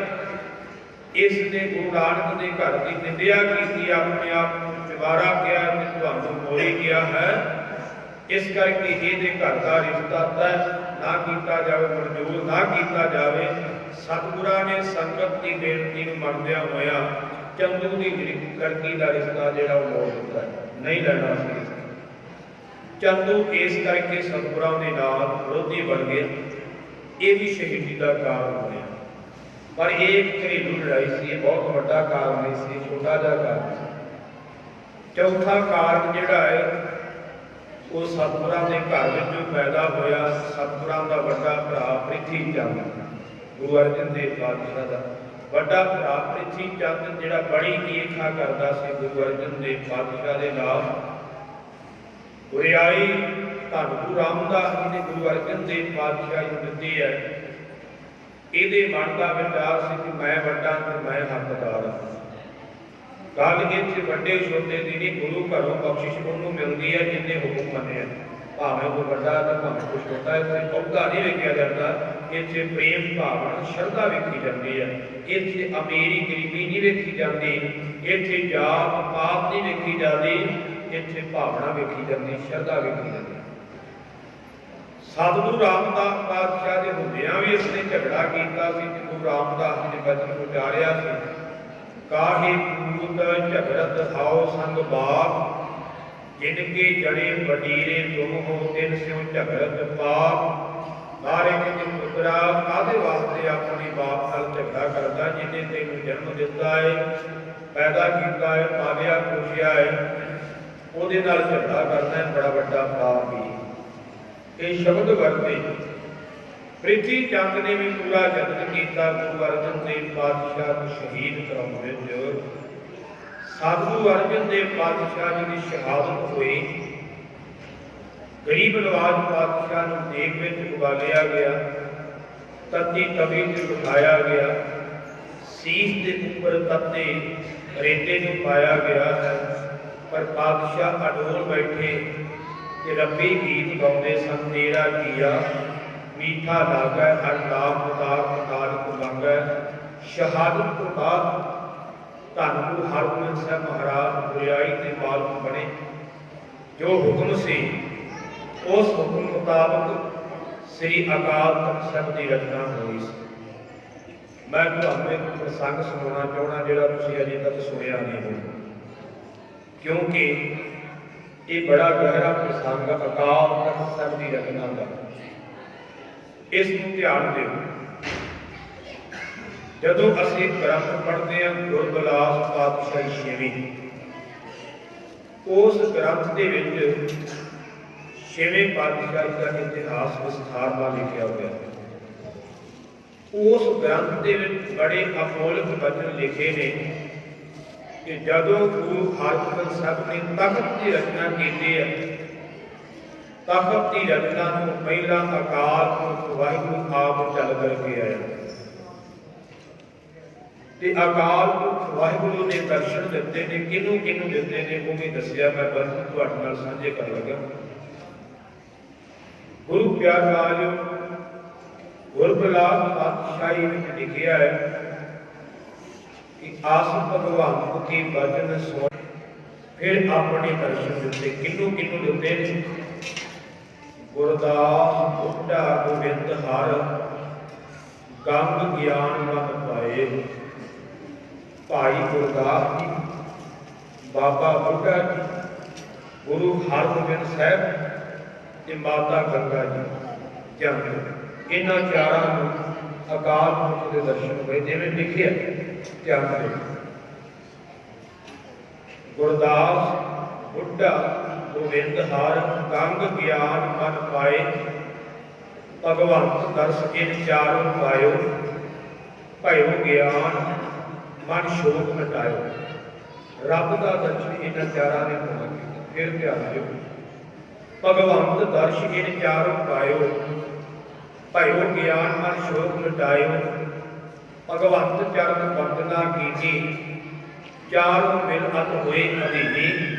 Speaker 1: इसने गुरु नानक के घर की निंदिया की, अपने आप को चबारा किया, तुहानू मोरी किया है, इस करके ये घर का रिश्ता तय ना किया जाए, मंजूर ना किया जाए। सतगुरां ने संगत की बेनती मनद्या होया चंदू की लड़की का रिश्ता जिहड़ा मोड़ दिता, नहीं लेना सी। चंदू इस करके सतगुरां दे नाल विरोधी बन गया, ये भी शहीदी का कारण होया। पर एक घरेलू लड़ाई सी, बहुत बड़ा कारण नहीं सी, छोटा जा कारण। चौथा कारण जिहड़ा है वो सतगुरां दे घर विचों पैदा होया। सतगुरां दा वड्डा भरा प्रिथी चंद, गुरु अर्जन देव पातशाह का वड्डा भरा प्रिथी चंद जिहड़ा बड़ी ईर्खा करता सी गुरु अर्जन देव पातशाह दे नाल। गुरियाई धन गुरु रामदास जी ने गुरु अर्जन देव पातशाह जी दित्ती है ਇਹਦੇ ਮਨ ਦਾ ਵਿਚਾਰ ਸੀ ਕਿ ਮੈਂ ਵੱਡਾ ਤੇ ਮੈਂ ਹੱਕਦਾਰ ਹਾਂ। ਗੱਲ ਇੱਥੇ ਵੱਡੇ ਛੋਟੇ ਦੀ ਨਹੀਂ, ਗੁਰੂ ਘਰੋਂ ਬਖਸ਼ਿਸ਼ ਉਹਨੂੰ ਮਿਲਦੀ ਹੈ ਜਿਹਨੇ ਹੁਕਮ ਮੰਨਿਆ, ਭਾਵੇਂ ਕੋਈ ਵੱਡਾ ਤੇ ਭਾਵੇਂ ਕੋਈ ਛੋਟਾ। ਇੱਥੇ ਅਹੁਦਾ ਨਹੀਂ ਵੇਖਿਆ ਜਾਂਦਾ, ਇੱਥੇ ਪ੍ਰੇਮ ਭਾਵਨਾ ਸ਼ਰਧਾ ਵੇਖੀ ਜਾਂਦੀ ਹੈ। ਇੱਥੇ ਅਮੀਰੀ ਗਰੀਬੀ ਨਹੀਂ ਵੇਖੀ ਜਾਂਦੀ, ਇੱਥੇ ਜਾਤ ਪਾਤ ਨਹੀਂ ਵੇਖੀ ਜਾਂਦੀ, ਇੱਥੇ ਭਾਵਨਾ ਵੇਖੀ ਜਾਂਦੀ, ਸ਼ਰਧਾ ਵੇਖੀ ਜਾਂਦੀ। ਸਤਿਗੁਰੂ ਰਾਮਦਾਸ ਪਾਤਸ਼ਾਹ ਦੇ ਹੁੰਦਿਆਂ ਵੀ ਇਸਨੇ ਝਗੜਾ ਕੀਤਾ ਸੀ। ਗੁਰੂ ਰਾਮਦਾਸ ਜੀ ਨੇ ਬਚਨ ਉਚਾਰਿਆ ਸੀ, ਕਾਹੇ ਪੂਤ ਝਗੜਤ ਹਾਉ ਸੰਗ ਬਾਪ, ਜਿਨਕੇ ਜੜੇ ਵਡੀਰੇ ਤੁਮ ਹੋ ਤਿਨ ਸਿਉ ਝਗੜਤ ਪਾਪ। ਮਾਰੇ ਕਿ ਪੁੱਤਰਾ ਕਾਹਦੇ ਵਾਸਤੇ ਆਪਣੇ ਬਾਪ ਨਾਲ ਝਗੜਾ ਕਰਦਾ, ਜਿਹਨੇ ਤੈਨੂੰ ਜਨਮ ਦਿੱਤਾ ਹੈ, ਪੈਦਾ ਕੀਤਾ ਹੈ, ਪਾਲਿਆ ਪੋਸ਼ਿਆ ਹੈ, ਉਹਦੇ ਨਾਲ ਝਗੜਾ ਕਰਨਾ ਹੈ ਬੜਾ ਵੱਡਾ ਪਾਪ ਹੀ। ਇਹ ਸ਼ਬਦ ਵਰਤੇ ਪ੍ਰਿਥੀ ਚੰਦ ਨੇ ਵੀ ਪੂਰਾ ਯਤਨ ਕੀਤਾ ਗੁਰੂ ਅਰਜਨ ਦੇਵ ਪਾਤਸ਼ਾਹ ਨੂੰ ਸ਼ਹੀਦ ਕਰਾਉਣ ਵਿੱਚ। ਸਤਿਗੁਰੂ ਅਰਜਨ ਦੇਵ ਪਾਤਸ਼ਾਹ ਜੀ ਦੀ ਸ਼ਹਾਦਤ ਹੋਈ। ਗਰੀਬ ਨਵਾਜ ਪਾਤਸ਼ਾਹ ਨੂੰ ਦੇਗ ਵਿੱਚ ਉਬਾਲਿਆ ਗਿਆ, ਤੱਤੀ ਤਵੀ ਤੇ ਬਿਠਾਇਆ ਗਿਆ, ਸੀਸ ਦੇ ਉੱਪਰ ਤੱਤੇ ਰੇਤੇ ਨੂੰ ਪਾਇਆ ਗਿਆ ਹੈ। ਪਰ ਪਾਤਸ਼ਾਹ ਅਡੋਲ ਬੈਠੇ ਤੇ ਰੱਬੀ ਗੀਤ ਗਾਉਂਦੇ ਸਨ, ਤੇਰਾ ਕੀਆ ਮੀਠਾ ਲਾਗੈ ਹਰ ਨਾਮ ਉਤਾਰ ਉਤਾਰ ਕੁਲਾਂਗੈ। ਸ਼ਹਾਦਤ ਤੋਂ ਬਾਅਦ ਧੰਨ ਗੁਰੂ ਹਰਗੋਬਿੰਦ ਸਾਹਿਬ ਮਹਾਰਾਜ ਗੁਰਿਆਈ ਦੇ ਮਾਲਕ ਬਣੇ। ਜੋ ਹੁਕਮ ਸੀ ਉਸ ਹੁਕਮ ਮੁਤਾਬਕ ਸ੍ਰੀ ਅਕਾਲ ਤਖ਼ਤ ਸਾਹਿਬ ਦੀ ਰਚਨਾ ਹੋਈ ਸੀ। ਮੈਂ ਤੁਹਾਨੂੰ ਇੱਕ ਪ੍ਰਸੰਗ ਸੁਣਾਉਣਾ ਚਾਹੁੰਦਾ ਜਿਹੜਾ ਤੁਸੀਂ ਅਜੇ ਤੱਕ ਸੁਣਿਆ ਨਹੀਂ ਹੋਣਾ, ਕਿਉਂਕਿ ਇਹ ਬੜਾ ਗਹਿਰਾ ਪ੍ਰਸੰਗ ਅਕਾਲ ਤਖ਼ਤ ਸਾਹਿਬ ਦੀ ਰਚਨਾ ਦਾ। ਇਸ ਨੂੰ ਧਿਆਨ ਦਿਓ। ਜਦੋਂ ਅਸੀਂ ਗ੍ਰੰਥ ਪੜ੍ਹਦੇ ਹਾਂ ਗੁਰਬਿਲਾਸ ਪਾਤਸ਼ਾਹੀ ਛੇਵੀਂ, ਉਸ ਗ੍ਰੰਥ ਦੇ ਵਿੱਚ ਛੇਵੇਂ ਪਾਤਸ਼ਾਹ ਦਾ ਇਤਿਹਾਸ ਵਿਸਥਾਰ ਨਾਲ ਲਿਖਿਆ ਹੋਇਆ। ਉਸ ਗ੍ਰੰਥ ਦੇ ਵਿੱਚ ਬੜੇ ਅਮੋਲਕ ਵਚਨ ਲਿਖੇ ਨੇ ਕਿ ਜਦੋਂ ਗੁਰੂ ਹਰਗੋਬਿੰਦ ਸਾਹਿਬ ਨੇ ਤਖ਼ਤ ਦੀ ਰਚਨਾ ਕੀਤੀ ਹੈ, ਤਖ਼ਤ ਦੀ ਰਚਨਾ ਤੋਂ ਪਹਿਲਾਂ ਅਕਾਲ ਪੁਰਖ ਵਾਹਿਗੁਰੂ ਆਪ ਚੱਲ ਕਰਕੇ ਆਇਆ ਤੇ ਅਕਾਲ ਪੁਰਖ ਵਾਹਿਗੁਰੂ ਨੇ ਦਰਸ਼ਨ ਦਿੱਤੇ ਨੇ। ਕਿਹਨੂੰ ਕਿਹਨੂੰ ਦਿੱਤੇ ਨੇ ਉਹ ਵੀ ਦੱਸਿਆ, ਮੈਂ ਬਸ ਤੁਹਾਡੇ ਨਾਲ ਸਾਂਝੇ ਕਰਨ ਲੱਗਾ। ਗੁਰੂ ਪਿਆਰੇ ਗੁਰਬਿਲਾਸ ਪਾਤਸ਼ਾਹੀ ਵਿੱਚ ਲਿਖਿਆ ਹੈ ਕਿ ਆਸ ਭਗਵਾਨ ਕੀ ਬਚਨ ਸੁਣ ਫਿਰ ਆਪਣੇ ਦਰਸ਼ਨ ਦਿੱਤੇ। ਕਿਹਨੂੰ ਕਿਹਨੂੰ ਦਿੱਤੇ ਨੇ? ਗੁਰਦਾਸ ਬੁੱਢਾ ਗੋਬਿੰਦ ਹਰ ਗੰਗ ਗਿਆਨ ਮਨ ਪਾਏ। ਭਾਈ ਗੁਰਦਾਸ ਜੀ, ਬਾਬਾ ਬੁੱਢਾ ਜੀ, ਗੁਰੂ ਹਰਗੋਬਿੰਦ ਸਾਹਿਬ ਤੇ ਮਾਤਾ ਗੰਗਾ ਜੀ ਚੰਦ, ਇਹਨਾਂ ਚਾਰਾਂ ਨੂੰ ਅਕਾਲ ਪੁਰਖ ਦੇ ਦਰਸ਼ਨ ਹੋਏ। ਜਿਵੇਂ ਲਿਖਿਆ ਚੰਦ ਗੁਰਦਾਸ ਬੁੱਢਾ ਗੋਬਿੰਦ ਹਰ ਗੰਗ ਗਿਆਨ ਮਨ ਪਾਏ। ਭਗਵੰਤ ਦਰਸ ਇਨ ਚਾਰੋਂ ਪਾਇਓ, ਭਇਓ ਗਿਆਨ ਮਨ ਸ਼ੋਕ ਮਿਟਾਇਓ। ਰੱਬ ਦਾ ਦਰਸ਼ਨ ਇਹਨਾਂ ਚਾਰਾਂ ਨੇ ਹੋਣਾ। ਫਿਰ ਧਿਆਨ ਦਿਓ, ਭਗਵੰਤ ਦਰਸ਼ ਇਨ ਚਾਰੋਂ ਪਾਇਓ, ਭਇਓ ਗਿਆਨ ਮਨ ਸ਼ੋਕ ਮਿਟਾਇਓ। ਭਗਵੰਤ ਚਰਨ ਵੰਦਨਾ ਕੀਤੀ, ਚਾਰੋਂ ਮਿਲ ਅਤ ਹੋਏ ਅਧੀਨੀ।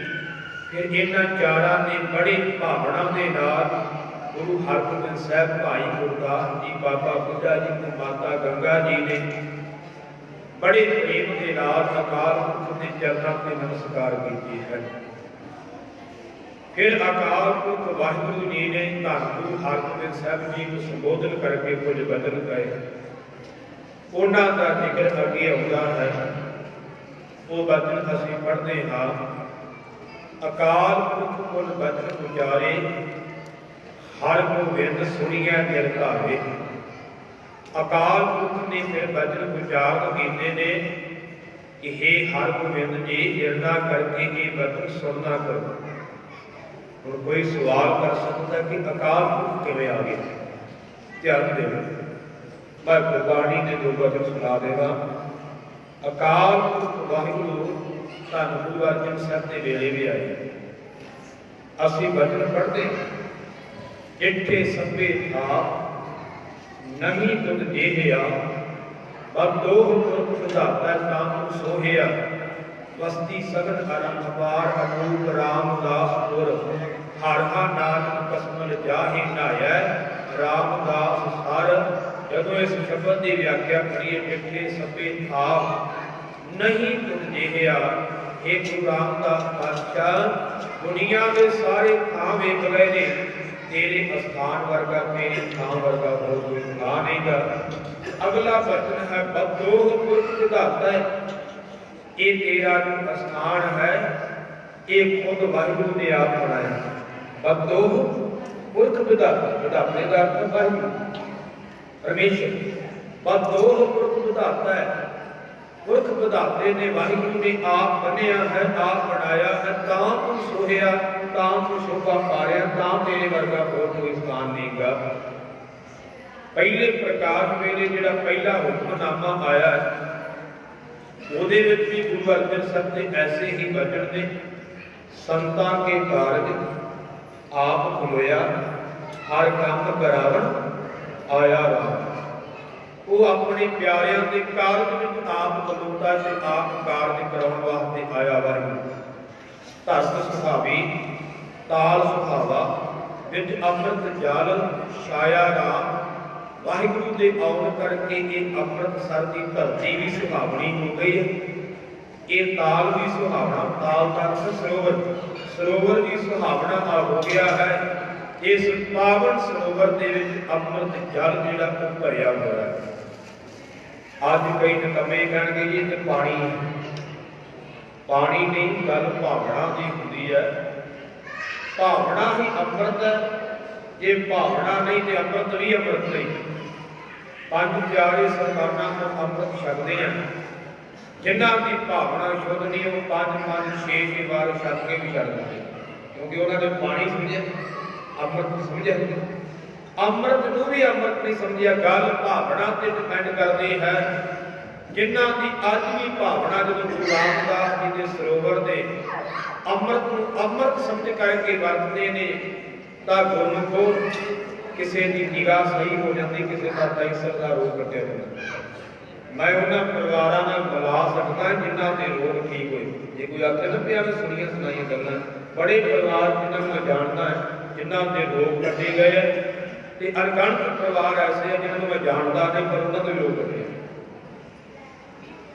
Speaker 1: ਫਿਰ ਇਹਨਾਂ ਚਾਰਾਂ ਨੇ ਬੜੀ ਭਾਵਨਾ ਦੇ ਨਾਲ ਗੁਰੂ ਹਰਗੋਬਿੰਦ ਸਾਹਿਬ, ਭਾਈ ਗੁਰਦਾਸ ਜੀ, ਬਾਬਾ ਬੁੱਢਾ ਜੀ ਤੇ ਮਾਤਾ ਗੰਗਾ ਜੀ ਨੇ ਬੜੇ ਪ੍ਰੇਮ ਦੇ ਨਾਲ ਅਕਾਲ ਪੁਰਖ ਦੇ ਚਰਨਾਂ ਤੇ ਨਮਸਕਾਰ ਕੀਤੀ ਹੈ। ਫਿਰ ਅਕਾਲ ਪੁਰਖ ਵਾਹਿਗੁਰੂ ਜੀ ਨੇ ਧੰਨ ਗੁਰੂ ਹਰਗੋਬਿੰਦ ਸਾਹਿਬ ਜੀ ਨੂੰ ਸੰਬੋਧਨ ਕਰਕੇ ਕੁਝ ਬਚਨ ਕਹੇ। ਉਹਨਾਂ ਦਾ ਜ਼ਿਕਰ ਅੱਗੇ ਆਉਂਦਾ ਹੈ, ਉਹ ਬਚਨ ਅਸੀਂ ਪੜ੍ਹਦੇ ਹਾਂ। ਅਕਾਲ ਪੁਰਖ ਕੁਲ ਬਚਨ ਉਚਾਰੇ, ਹਰ ਗੋਬਿੰਦ ਸੁਣੀਐ ਦਿਲ ਧਾਰੇ। ਅਕਾਲ ਪੁਰਖ ਨੇ ਫਿਰ ਬਚਨ ਉਚਾਰਨ ਕੀਤੇ ਨੇ ਕਿ ਹੇ ਹਰ ਗੋਬਿੰਦ ਜੀ, ਕਿਰਪਾ ਕਰਕੇ ਇਹ ਬਚਨ ਸੁਣਨਾ ਕਰੋ। ਹੁਣ ਕੋਈ ਸਵਾਲ ਕਰ ਸਕਦਾ ਕਿ ਅਕਾਲ ਪੁਰਖ ਕਿਵੇਂ ਆ ਗਏ? ਧਿਆਨ ਦਿਓ, ਮੈਂ ਗੁਰਬਾਣੀ ਦੇ ਦੋ ਬਚਨ ਸੁਣਾ ਦੇਵਾਂ। ਅਕਾਲ ਪੁਰਖ ਵਾਹਿਗੁਰੂ ਧੰਨ ਗੁਰੂ ਅਰਜਨ ਸਾਹਿਬ ਦੇ ਵੇਲੇ ਵੀ ਆਏ। ਅਸੀਂ ਬਚਨ ਪੜ੍ਹਦੇ, ਇੱਥੇ ਸਭੇ ਥਾ नहीं तुद जेहिया बदोह पुरख विधाता ताम सोहिया वस्ती सगन आरंभवार अनूप रामदास पुर हरहा नानक कसमल जाहि नाया रामदास हर। जदों इस शब्द की व्याख्या करिए मिठे सफे आप नहीं तुम जेहिया हे गुरु रामदास पातशाह दुनिया के सारे थां वेख गए ने तेरे स्थान वर्गा तेरे थां वर्गा हो कोई थां नहीं गा। अगला वचन है बदोह पुरख विधाता है, ये तेरा जो स्थान है ये खुद वाहिगुरु ने आप बनाया। बदोह पुरख विधाता, विधाते का अर्थ वाहिगुरु परमेश्वर। बदोह पुरख विधाता है, पुरख विधाते ने वाहिगुरु ने आप बनिया है, आप बनाया है, तां तू सोहिया तां तू शोभा पा रहा, तां तेरे वर्गा होर कोई स्थान नहीं गा। पहले प्रकाश वेले जिहड़ा पहला हुक्मनामा आया ਉਹਦੇ ਵਿੱਚ भी गुरु अर्जन साहब ने ऐसे ही वचन ने संतां के कारज आप खलोया हर काम करावन आया राम। वो अपने प्यारिਆਂ के कारज में आप खलोता ते आप कारज कराउण वास्ते आया वाहिगुरू। धरत सुहावी ताल सुहावा विच अमृत जल छाया राम। वाहिगुरु के आउण करके ये अमृतसर की धरती भी सुहावनी हो गई है, ये ताल भी सुहावना, ताल का सरोवर, सरोवर भी सुहावना हो गया है। इस पावन सरोवर के अमृत जल जिहड़ा वो भरिया हुआ है। अज कई नकमे कहणगे जी इत्थे पानी है, पानी नहीं, गल भावना की होंदी है। भावना ही अमृत है, जे भावना नहीं तो अमृत भी अमृत नहीं। पंज प्यारे सरकारां को अमृत छकते हैं, जिन्हां की भावना शुद्ध नहीं वो पांच पांच छे छे बार छक के भी छड़ देते, क्योंकि उन्होंने पानी समझे अमृत समझे। अमृत नूं भी अमृत नहीं समझिया। गल भावना ते डिपेंड करती है। जिन्हां की अज भी भावना जो गुरु रामदास जी के सरोवर के अमृत नूं अमृत समझ करके वरतते ने तां गुरमुखो किसी की निगाह सही हो जाती, किसी का कैंसर का रोग कटिया जाता। मैं उन्होंने परिवारों में मिला सकता जिन्हों के रोग ठीक हुए। जे कोई आखे ना पिया मैं सुनिया सुनाई गल्लां, बड़े परिवार जिन्होंने मैं जानता है जिन्हों के रोग कटे गए हैं, तो अनगिनत परिवार ऐसे हैं जिन्होंने मैं जानता नहीं पर उन्होंने रोग कटे।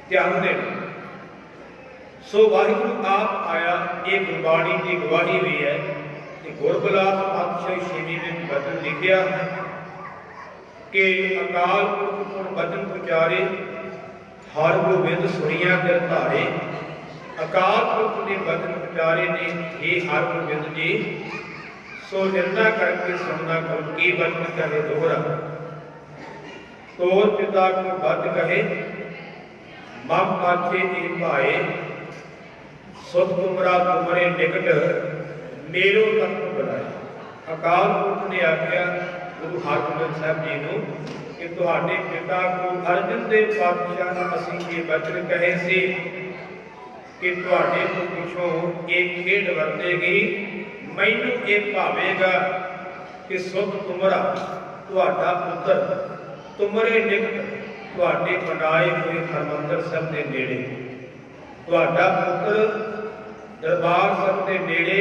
Speaker 1: ध्यान देना। सो वाहिगुरु आप आया, ये गुरबाणी की गवाही भी है। गुरबिलास पातशाही छेवीं में वचन लिखिया कि अकाल पुरख पुर वचन प्रचारे हर गोबिंद सुनिया कर धारे। अकाल पुरख ने वचन प्रचारे ने हे हर गोबिंद जी, सो निंदा करके सुनना गुरु की वचन कहे दोहरा। तोर पिता को बद कहे मम पाछे ए भाए, सुध तुमरा तुमरे निकट मेरो तख्त बनाए। अकाल पुरख ने आख्या गुरु हरगोबिंद साहब जी को कि तुहाडे पिता को अर्जन देव पातशाह असीं ये वचन कहे सी कि तुहाडे को पिछों एक खेड वरतेगी, मैनू ये भावेगा कि सुध तुमरा तुहाडा पुत्र तुमरे निकट तुहाडे बनाए हुए हरमंदर साहब के नेड़े, तुहाडा पुत्र दरबार साहब के नेड़े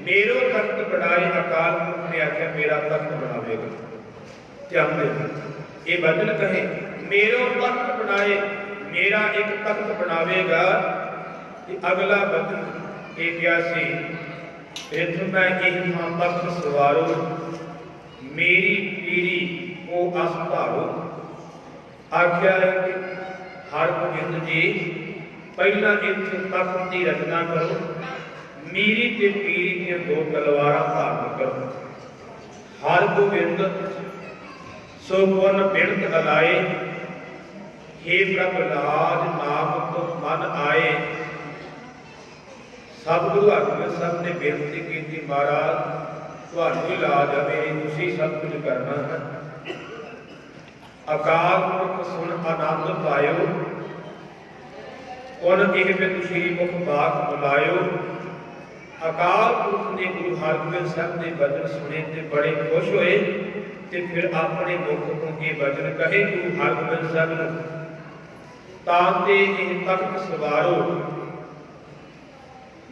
Speaker 1: मेरो तख्त बनाए। अकाल पुरख ने आख्या मेरा तख्त बनावेगा। ध्यान देना, ये वचन कहे मेरो तख्त बनाए, मेरा एक तख्त बनावेगा। अगला वचन ये क्या सी, रिथ मैं एक तख्त सवारो, मेरी पीढ़ी को अस धारो। आख्या है कि हरगोबिंद जी पहला इत्थे तख्त की रचना करो, मीरी ते पीरी दी दो तलवारां धारण करो। हरगोबिंद सो पुन बिरत अलाए, हे प्रभ लाज नाम तो मन आए। सब गुरु हरगोबिंद साहब ने बेनती की महाराज तुहानू लाज है, तुसीं सब कुछ करना है। अकाल पुरख सुन आनंद पायो, उन एक बिंद श्री मुख बात बुलायो। अकाल पुरख ने गुरु हरगोबिंद साहब के वचन सुने ते बड़े खुश होए ते फिर अपने मुख तो ये वचन कहे गुरु हरगोबिंद साहब नूं, ताते इह तख्त सवारो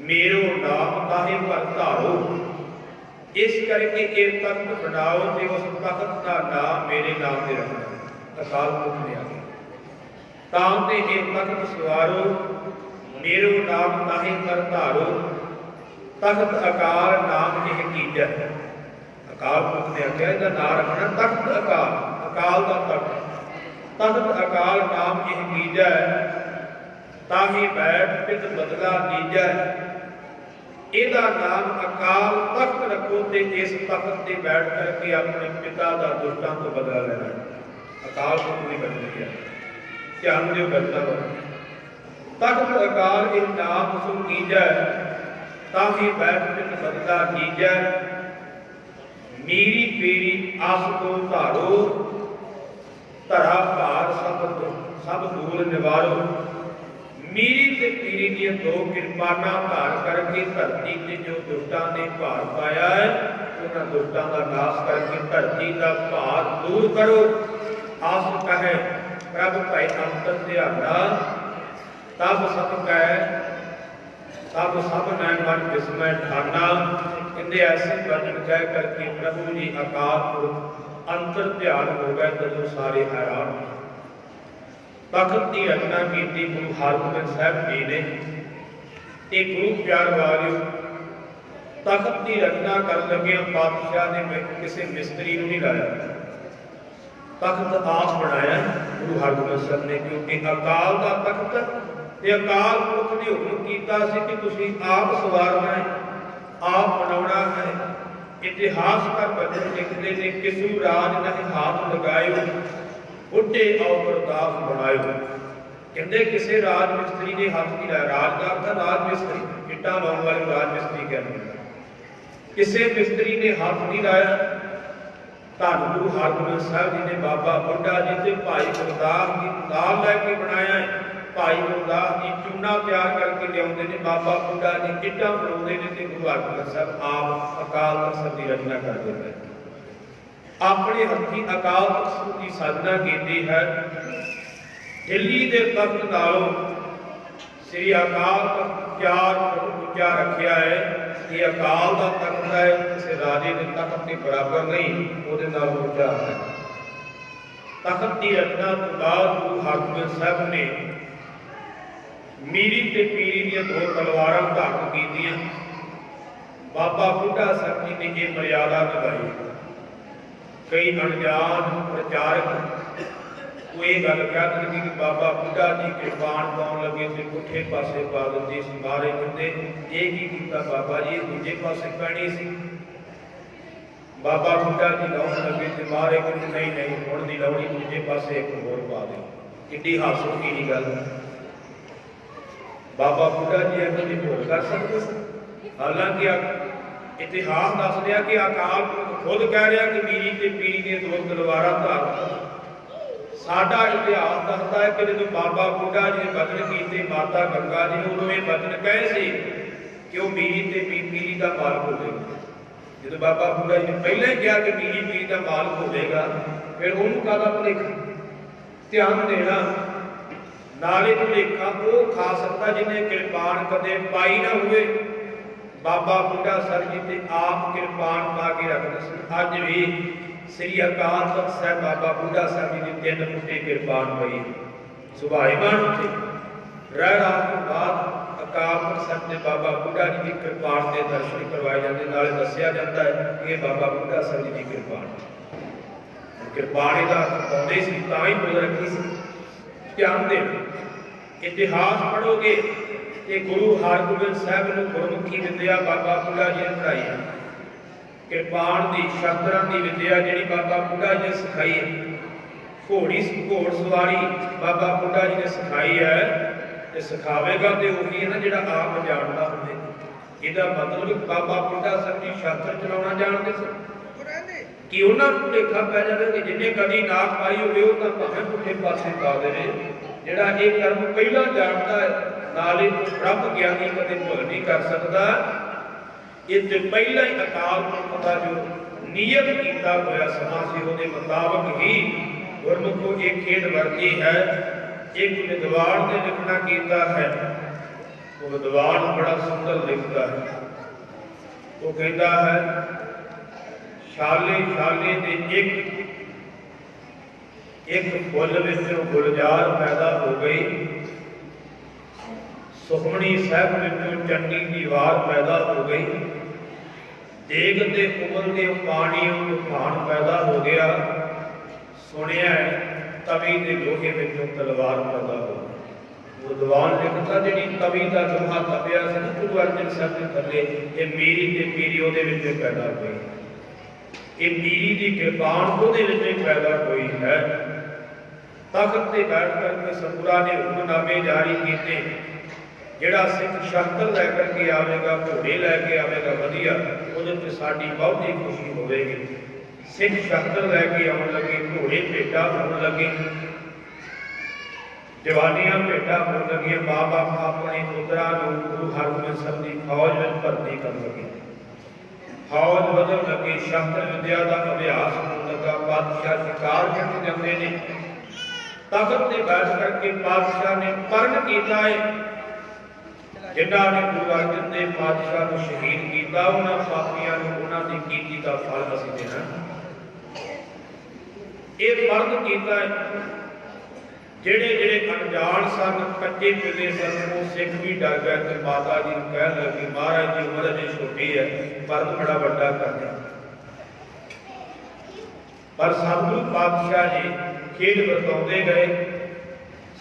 Speaker 1: मेरो नाम ताहे पर धारो। इस करके एक तख्त बनाओ ते उस तख्त का नाम मेरे नाम से रखना। अकाल पुरख ने आगे ताते इह तख्त सवारो मेरो नाम ताहे पर धारो, तख्त अकाल नाम यह कीजै। अकाल पुरख ने आख्या इसका नाम रखना तख्त अकाल, अकाल का तख्त, तख्त अकाल नाम यह कीजै, ताहि बैठ पित बदला लीजै। ਇਹਦਾ नाम अकाल तख्त रखो ते इस तख्त ते बैठ करके अपने पिता का दुष्टां तो बदला लेना। अकाल पुरख ने बदल दिया, ध्यान दिओ बदला तख्त अकाल इह नाम सो कीजै, ताहि बैठ पित बदला लीजै। मीरी पीरी आस को धारो, धरा भार सब दूर निवारो। मीरी ते पीरी दी दो किरपाना धार करके धरती ते जो दुष्टां ने भार पाया है उन्हां दुष्टां का नाश करके धरती का भार दूर करो। आस कहे प्रभ भय अंतर ध्याना, तब सब कह तब सब नैन मन विस्मय ठाना। कहते ऐसे वचन कह करके प्रभु जी अकाल पुरख अंतर ध्यान हो गए तो सारे हैरान। तख्त की रचना की गुरु हरगोबिंद साहब जी ने। एक गुरु प्यार वालियो, तख्त की रचना कर लगे पातशाह ने किसी मिस्त्री नहीं लाया, तख्त आप बनाया गुरु हरगोबिंद साहब ने, क्योंकि अकाल का तख्त ते अकाल पुरख ने हुक्म कीता सी कि तुसीं आप सवारना है, आप बनाना है। इतिहासकार वचन लिखते ने किसू राज नहीं हाथ लगायो, बुढ़े और प्रताप बनायो। कहते किसी राज मिस्त्री ने हाथ नहीं लाया, राजदार था राज मिस्त्री, इट्टा लाने वाले राज मिस्त्री कहते, किसी मिस्त्री ने हाथ नहीं लाया। धन गुरु हरगोबिंद साहब जी ने बाबा बुढ़ा जी से भाई गुरदास जी नाल लैके बनाया है। भाई गुरदास जी चूना तैयार करके लियाते हैं, बाबा बुढ़ा जी इट्टा बनाते हैं तो गुरु हरगोबिंद साहब आप अकाल तख्त की रचना करते हैं। अपने हथी अकाल तख्त की साधना की है। दिल्ली के तख्त नालों श्री अकाल तख्त 4 फुट उच्चा रखा है। ये अकाल का तख्त है, किसी राजे के तख्त के बराबर नहीं, वो उच्चा है। तख्त की रचना तो बाद गुरु हरगोबिंद साहब ने मीरी ते पीरी दी 2 तलवारां धारण कीतियां। बाबा बुढ़ा साहब जी ने यह मर्यादा निभाई। कई अनजान प्रचारक वो ये गल कह लगे कि बाबा बुढ़ा जी कृपान पाउन लगे तो पुठे पासे पा दी सी। मारे कहते ये की कीता बाबा जी, दूजे पासे पैनी सी। बाबा बुढ़ा जी लाउन लगे तो मारे कहते नहीं नहीं हुण नहीं लाउणी, दूजे पासे एक होर पा दे। किड्डी हासो की गल। बाबा बुढ़ा जी ऐसा नहीं भुल कर सकते सन। हालांकि इतिहास दस रहा कि अकाल पुरख खुद कह रहा कि मीरी ते पीरी दी 2 तलवारां धारण। साडा इतिहास दसदा है कि जो बाबा बुढ़ा जी ने वचन कीते माता गंगा जी ने उन्होंने वचन कहे सी कि वह मीरी ते पीरी का मालक होगा। जो बाबा बुढ़ा जी ने पहले कहा कि मीरी पीरी का मालक होगा, फिर उन्होंने कहता भुलेखा ध्यान देना। नाले भुलेखा वो खा सकता जिन्हें कृपान कदे पाई ना हुए। बाबा बुढ़ा साहब जी ने आप कृपान पा के रखते सन। अज भी श्री अकाल तख्त साहब बाबा बुढ़ा साहब जी ने 3 फुटे कृपान पाई सुभाईमान थे। रह रात के बाद अकाल तख्त साहब ने बाबा बुढ़ा जी की कृपान के दर्शन करवाए जाते, नाले दसिया जाता है कि बाबा बुढ़ा साहब जी की कृपान कृपान का पाते सी तां ही बोल रखी सी। ध्यान दे इतिहास पढ़ोगे कि गुरु हरगोबिंद साहब ने गुरमुखी विद्या बाबा बुढ़ा जी ने पढ़ाई है। कृपान की शस्त्रां की विद्या जी बाबा बुढ़ा जी ने सिखाई है। घोड़ सवारी बाबा बुढ़ा जी ने सिखाई है। तो सिखावेगा तो वही है ना जो आप जानता होवे। इसका मतलब बाबा बुढ़ा साहब जी शस्त्र चलाना जानते सन कि उन्होंने भुलेखा पै जाए कि जिन्हें कभी नाक पाई हो तो भावें पुठे पासे पा दे। जिहड़ा ये कर्म पहला जानता है नाले ब्रह्म ज्ञानी कदे भुल नहीं कर सकता। इस पहला ही अकाल पुरख का जो नियत किया होया समा से उसके मुताबिक ही गुरमुख को एक खेड वर्ती है। एक विद्वान ने लिखना किया है, वो विद्वान बड़ा सुंदर लिखता है। वो कहता है शाले शाले दे एक फुल विचों गुलजार पैदा हो गई, सुखमणी साहब विचों चंडी की वार पैदा हो गई, देग ते उबलते पानी तूफान पैदा हो गया, सुनिया तवी के लोहे विचों तलवार पैदा हो गई। विद्वान लिखता जी तवी का लोहा तपिया से गुरु अर्जन साहब के थले ये मीरी ते पीरी ਉਹਦੇ ਵਿੱਚ पैदा हुई, ये मीरी की कृपान ਉਹਦੇ ਵਿੱਚ पैदा हुई है। तख्त से बैठ करके सतगुरां ने हुक्मनामे जारी किए, जिहड़ा सिख शस्त्र लैकर के आवेगा, घोड़े लैके आवेगा वधिया, ਉਹਦੇ ਤੇ साडी बहुती खुशी होगी। सिख शस्त्र लैके आउण लगे, घोड़े भेटा होण लगे, जवानियां भेटा होण लगियां, माँ बाप अपने पुत्रा गुरु हरगोबिंद साहब की फौज में भर्ती कर लगे, फौज बदल लगे, शस्त्र विद्या का अभ्यास होने लगा, बादशाह शिकार करने जाते हैं। तख्त से बैठ करके बादशाह ने परण किया है, जिन्होंने ने गुरु अर्जन देव पातशाह को शहीद किया, उन्होंने पापियों को उन्होंने कीर्ति का फल असीं देना। ये परण किया है, जेड़े जेड़े अनजान सन, कच्चे पिले सन, वो सिख भी डर गए तो माता जी कह लगी महाराज जी उम्र अजे छोटी है, पर बड़ा बड़ा कर दिया। पर सतगुरु पातशाह जी खेल बरताते गए,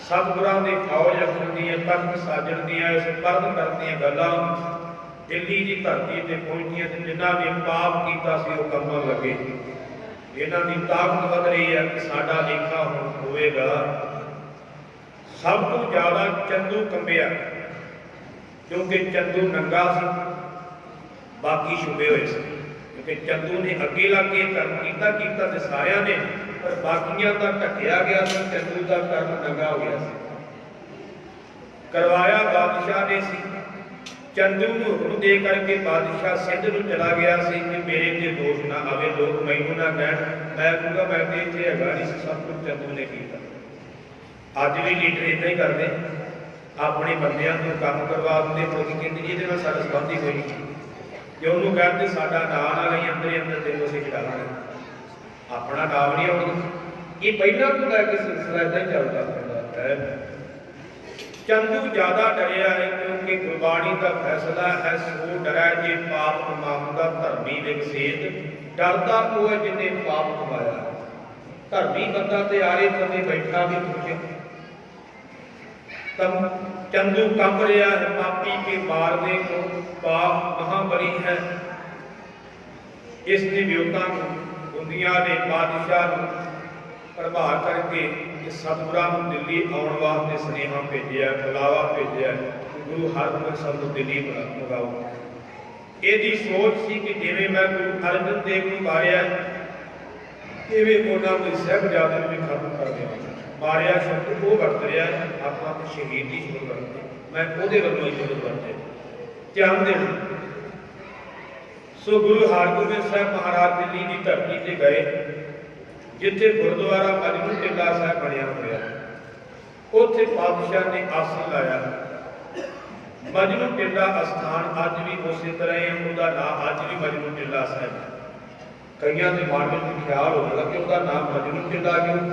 Speaker 1: सतगुरां दी फौज रखण दी, तख्त साजण दी, इस परद करदियां गल्लां दिल्ली की धरती ते पहुंचियां, ते जिन्हां ने पाप कीता सी वो कंबण लगे। इन्हां दी ताकत वध रही है कि साडा लेखा हुण होवेगा। सब तो ज्यादा चंदू कंबिया, क्योंकि चंदू नंगा सी, बाकी छुपे हुए थे, क्योंकि चंदू ने अगे लग के कर्म किया तो सारिया ने, पर बाकियां का ढकिया गया सी, चंदू का कर्म नंगा हो गया सी। करवाया बादशाह ने सी, चंदू को हुक्म दे करके बादशाह सिंध में चला गया सी कि मेरे ते दोष ना आवे, लोग मैनू ना कह, मैं कहूँगा मैं तो इतने हैगा नहीं, सब कुछ चंदू ने किया। अज भी लीडर इदा ही करते, अपने बंदियां को काम करवा देंगे, लोग कहते जी ये सारा संबंध ही कोई नहीं, जो उन्होंने कहते साडा नाम ना लई अंदर ही अंदर तेन असीं छड़ा लांगे, अपना नाम नहीं आउगा। ये पहला तो लैके सिलसिला इदा ही चलता है। चंदू ज्यादा डरिया है, क्योंकि गुरबाणी का फैसला है, सो डरा जे पाप कमाऊंगा धर्मी विकसेत, डरदा वो है जिन्हें पाप कमाया। धर्मी बंदा तो आरे थले बैठा भी पूछे, तब चंदू कंब रहा है, पापी के मारने को पाप महाबली है। इसने वियोता को दुनिया ने बादशाह प्रभा करके सतगुरां दिल्ली आने वास्ते स्नेहा भेजा, बुलावा भेजा, गुरु हरगोबिंद साहब को दिल्ली मंगाओ। यही सोच सी कि जिवें मैं गुरु अर्जन देव को मारिया, इवें उन्होंने साहिबजादे भी खत्म कर दिया। मारिया शब्द वो वरत रहा है, अपना तो शहीद ही शुरू करते, मैं ਉਹਦੇ ਵੱਲੋਂ ही शुरू करते ध्यान देना। सो गुरु हरगोबिंद साहब महाराज दिल्ली की धरती से गए, जिथे गुरुद्वारा मजनू टिल्ला साहब बनया होया, उत्थे पातशाह ने आसन लाया। मजनू टिल्ला अस्थान अज भी उस तरह है, उसका नाम अज भी मजनू टिल्ला साहब है। कईयां के मन में ख्याल होगा कि उसका नाम मजनू टिल्ला क्यों।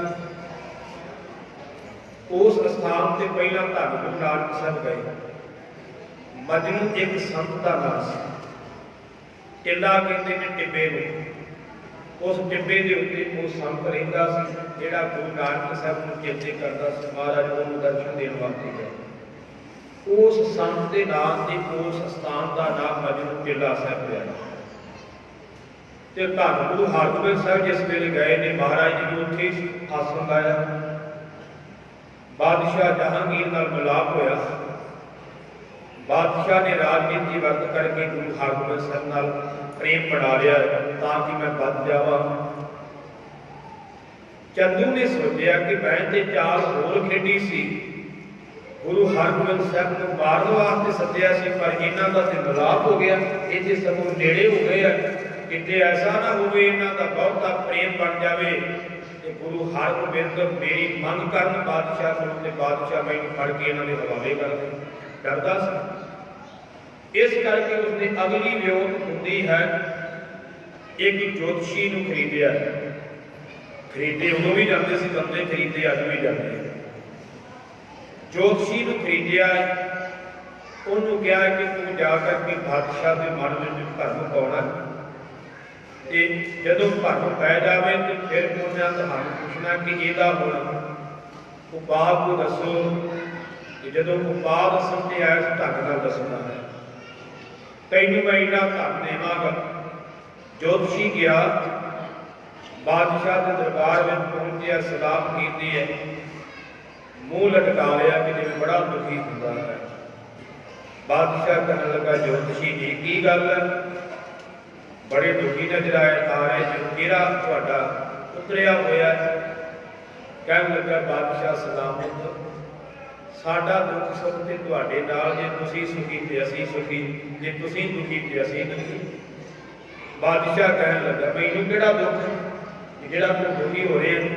Speaker 1: उस स्थान से पहला धन गुरु नानक साहब गए। मजनू एक संत का नाम से, टिल्ला कहते हैं टिब्बे को। उस टिब्बे के उत्ते वो संत रहिंदा सी, जिहड़ा गुरु नानक साहब को चेते करता सी, महाराज को दर्शन देने वास्ते गए। उस संत के नाम से उस स्थान का नाम मजनू टिल्ला साहब है। तो धन गुरु हरगोबिंद साहब जिस वेले गए ने, महाराज जी को उत्थे आसन लाया। बादशाह जहांगीर नाल मिलाप होया, बादशाह ने राजनीति वर्त करके गुरु हरगोबिंद साहब नाल प्रेम बना लिया ताकि मैं बच जावा। चंदू ने सोचा कि मैं ते चाल होर खेडी सी, गुरु हरगोबिंद साहब को मारन वास्ते सद्या सी, पर इन्हां दा ते मिलाप हो गया। ये जे सगों नेड़े हो गए है, किते ऐसा ना होवे इन्हां दा बहुता प्रेम बन जावे ते गुरु हरगोबिंद मेरी मंग करन बादशाह को ते बादशाह मैनूं फड़ के इन्हां दे हवाले कर दे। डरदा सी। इस करके उसने अगली वियोत हुंदी है, एक ज्योतिषी नूं खरीदिया। खरीदे उदों भी जाते सी बंदे, खरीदे अज भी जाते। ज्योतिषी नूं खरीदिया, उन्होंने कहा कि तू जाकर के बादशाह के मन में भरम पाउणा, ते जदों भरम पै जावे तो फिर उन्हें तुहानूं पुछना कि इहदा हुण उपाय को दसो। जदों उपाय दसन ते इस ढंग नाल दसना है, तैनूं मैं इन्ना धन देवांगा। ज्योतिषी गया, बादशाह के दरबार में पहुंचया, सलाम कीती है, मुंह लटका लिया कि जिवें बड़ा दुखी हुंदा है। बादशाह कहने लगा, ज्योतिषी जी की गल है, बड़े दुखी नजर आ रहे जो केड़ा तुहाडा उतरिया होया है। कहने लगा, बादशाह सलामत, साडा दुख सुख ते तुहाडे नाल, जे तुसीं सुखी ते असीं सुखी, जे तुसीं दुखी ते असीं दुखी। बादशाह कहने लगा, मैनूं केड़ा दुख है जिहड़ा तूं दुखी हो रहे हैं।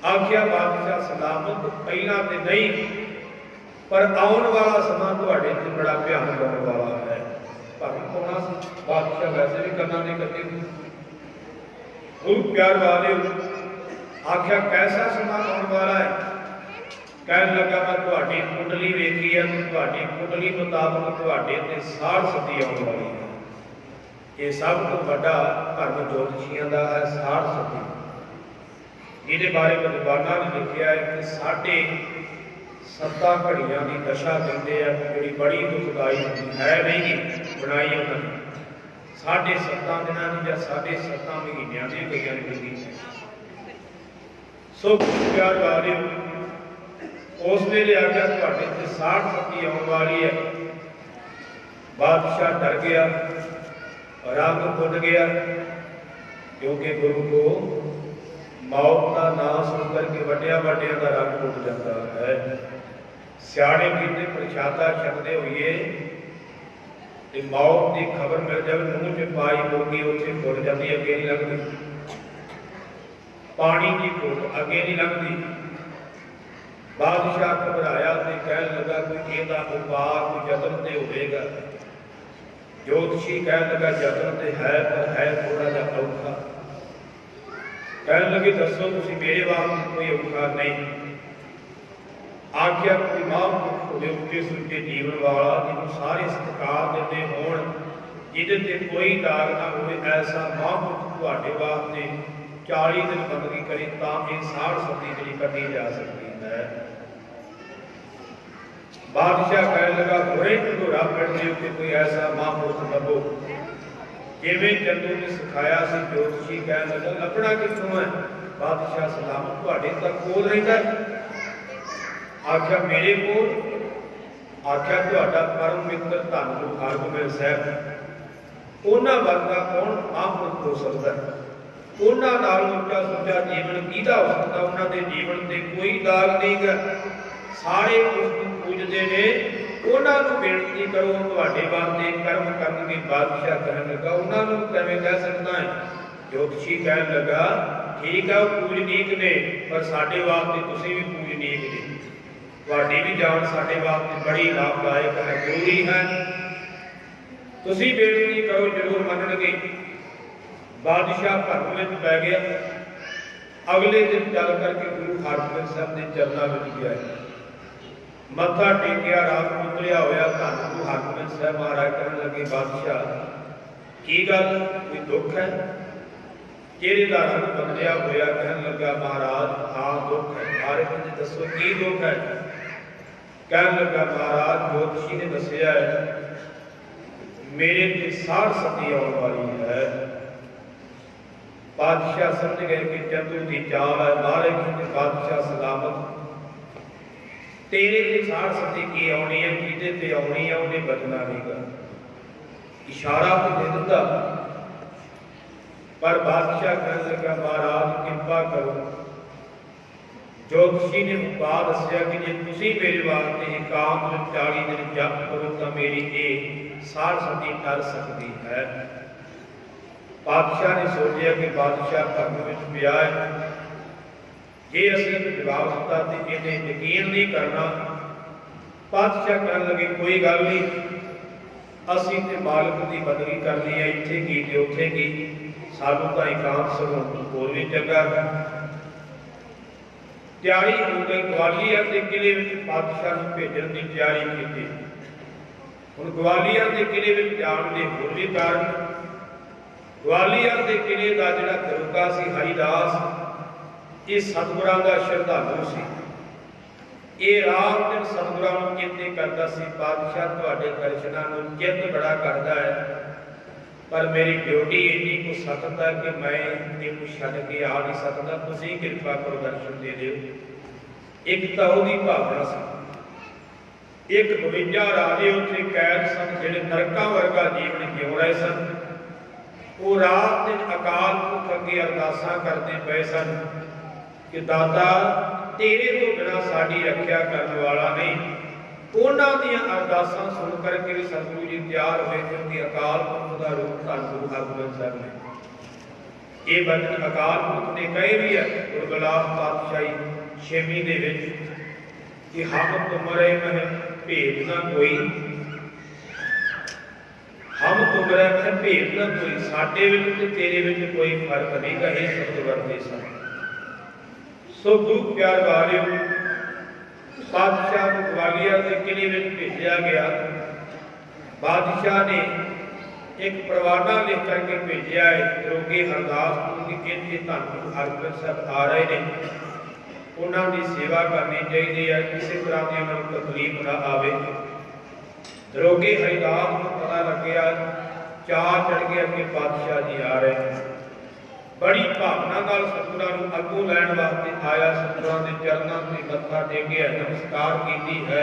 Speaker 1: आख्या बादशाह सलामत, पहला तो नहीं, पर आने वाला समा तुहाडे ते बड़ा भयानक होने वाला है। भरम पाउणा सी, बादशाह वैसे भी करना नहीं करते। गुरु प्यार वाले आख्या कैसा समा आने वाला है। कहने लगा, मैं तुहाडी कुंडली वेखी है, तुहाडी कुंडली मुताबक तुहाडे ते 60 सदी आने वाली है। ये सब तो बड़ा भरम ज्योतिषियों का है 60 सदी। ये बारे विद्वाना ने लिखा है कि 7.5 घड़ियां की दशा देंगे जी बड़ी दुखदाई है, नहीं बनाई उन्होंने 7.5 दिनों की या 7.5 महीनों की कई लिखी। सो प्यार वाले उस वेले आख्या तुहाडे ते 60 सदी आने वाली है। बादशाह डर गया, रंग फुट गया, क्योंकि गुरु को मौत का नाम सुनकर के वड्डिया वड्डिया का रंग फुट जाता है। सियाणे कहते प्रशादा छकते हुए मौत की खबर मिल जाए, मूँह च पाई होगी उत्थे फुट जाती, अगे नहीं लगती। पानी की घुट अगे नहीं लगती। बादशाह घबराया तो कह लगा कि यदा उपाय कोई जतन तो होगा। ज्योतिषी कह लगा जतन तो है, पर है थोड़ा जा औखा। कह लगे दसो तुसीं मेरे वास्ते कोई औखा नहीं। आख्या कोई महापुरुष होवे उच्चे सुच्चे जीवन वाला, जिन्होंने सारे सत्कार दिते होण, जिहदे ते कोई दाग ना होवे, ऐसा महापुरुष तुहाडे वास्ते 40 दिन बंदगी करे तां ये 60 सदी जिहड़ी कटी जा सकती है। बादशाह कह लगा हुणे ढोरा पिंड दे उत्ते कोई ऐसा महापुरुष लभो जिवें चंदू ने सिखाया सी। ज्योतिषी कह लगा लभना कित्थों है। बादशाह सलामत तुहाडे तक कोल रहिंदा। आख्या मेरे कोल। आख्या तुहाडा परम मित्र धन गुरु हरगोबिंद साहब, उन्हां वर्गा कौन महापुरुष हो सकदा है। उन्हां नाल उच्चा सुच्चा जीवन किहदा हो सकदा। उन्हां दे जीवन ते कोई दाग नहीं गा, सारे उसनूं पूजदे ने। उन्हां नूं बेनती करो तुहाडे वास्ते कर्म करनगे। बादशाह कहण लगा उन्हां नूं किवें कह सकदा है। ज्योतिषी कहण लगा ठीक है वो पूजनीक ने, पर साडे वास्ते तुसीं भी पूजनीक जी। तुहाडी भी जान साडे वास्ते बड़ी लाभदायक है, जरूरी है। तुसीं बेनती करो जरूर मनणगे। बादशाह भरम विच पै गया। अगले दिन चल करके गुरु हरगोबिंद साहब के चरणों में गया, मत्था टेकिया, रात उतरिया होया। धन गुरु हरगोबिंद साहब महाराज कहने लगे बादशाह की गल, कोई दुख है। चेहरे का रंग बदलिया होया, कहने लगा महाराज हाँ दुख है। महाराज ने दसो की दुख है। कहने लगा महाराज ज्योतिषी ने दसिया है मेरे ते 60 सदी आने वाली है। बादशाह समझ गए कि चंदू की चाल है। महाराज कहते बादशाह सलामत, तेरे ते 60 सदी की आनी है, किहदे ते आनी है उन्हें बचना नहीं गा। इशारा तो दे दिता, पर बादशाह कहने लगा महाराज कृपा करो, ज्योतिषी ने उपाय दसिया कि जे तुसीं मेरे वास्ते एकांत विच 40 दिन जप करो तो मेरी ये सार सती टल सकती है। पातशाह ने सोचा कि बादशाह भगत विच पिया है, जे असीं जवाब दिता तो इहने यकीन नहीं करना। पातशाह कहन लगे कोई गल नहीं, असीं ते मालिक की बदली करनी है, इत्थे की ते उत्थे की, सानूं तां एकांत सगों होर भी चंगा है। तैयारी हो गई, ग्वालियर के किले में पातशाह को भेजने की तैयारी की। हुण ग्वालियर के किले में जाण के होर भी कारण, ग्वालियर के किले का जिहड़ा दरोगा सी हरिदास, ये सतगुरां दा श्रद्धालु सी। ये रात दिन सतगुरां नूं चेते करदा सी, पातशाह तुहाडे दर्शनां नूं चित्त बड़ा करदा है, पर मेरी ड्यूटी इन्नी को सख्त है कि मैं इन्हू छड्ड के आ नहीं सकता, तुसीं किरपा करो दर्शन दे दिओ। एक तां उहदी भावना सी, एक 52 राजे उत्थे कैद सन जिहड़े नरकां वर्गा जीवन जिउ रहे सन। वो रात दिन अकाल पुरख अगे अरदासां करते पए सन कि दाता तेरे तो बिना साडी रखिया करने वाला नहीं। उन्हां दीआं अरदासां सुन करके भी सतगुरु जी तैयार होए, क्योंकि अकाल पुरख दा रूप धन गुरु हरगोबिंद साहिब ने ये बचन अकाल पुरख ने कहे भी है गुरगलास पातशाही 6वीं दे विच कि हम तुमरे मह भेद ना कोई, हम तुमरे मह भेद ना कोई, साडे विच ते तेरे विच कोई फर्क नहीं कहे शब्द वरते सन। सो गुरु प्यार वालिओ, बादशाह को ग्वालियर के किले में भेजा गया। बादशाह ने एक परवाना लिख करके भेजा है दरोगे हरदास को कि इत्थे धन गुरु हरगोबिंद साहिब आ रहे हैं, उन्होंने सेवा करनी चाहिए है, किसी तरह की उन्होंने तकलीफ ना आवे। दरोगे हरिदास को पता लग गया, चार चढ़ गया कि पातशाह जी आ रहे हैं। बड़ी भावना नाल सतगुरां नूं अगों लैण वास्ते आया, सतगुरां दे चरनां ते मत्था टेकिया, नमस्कार कीती है।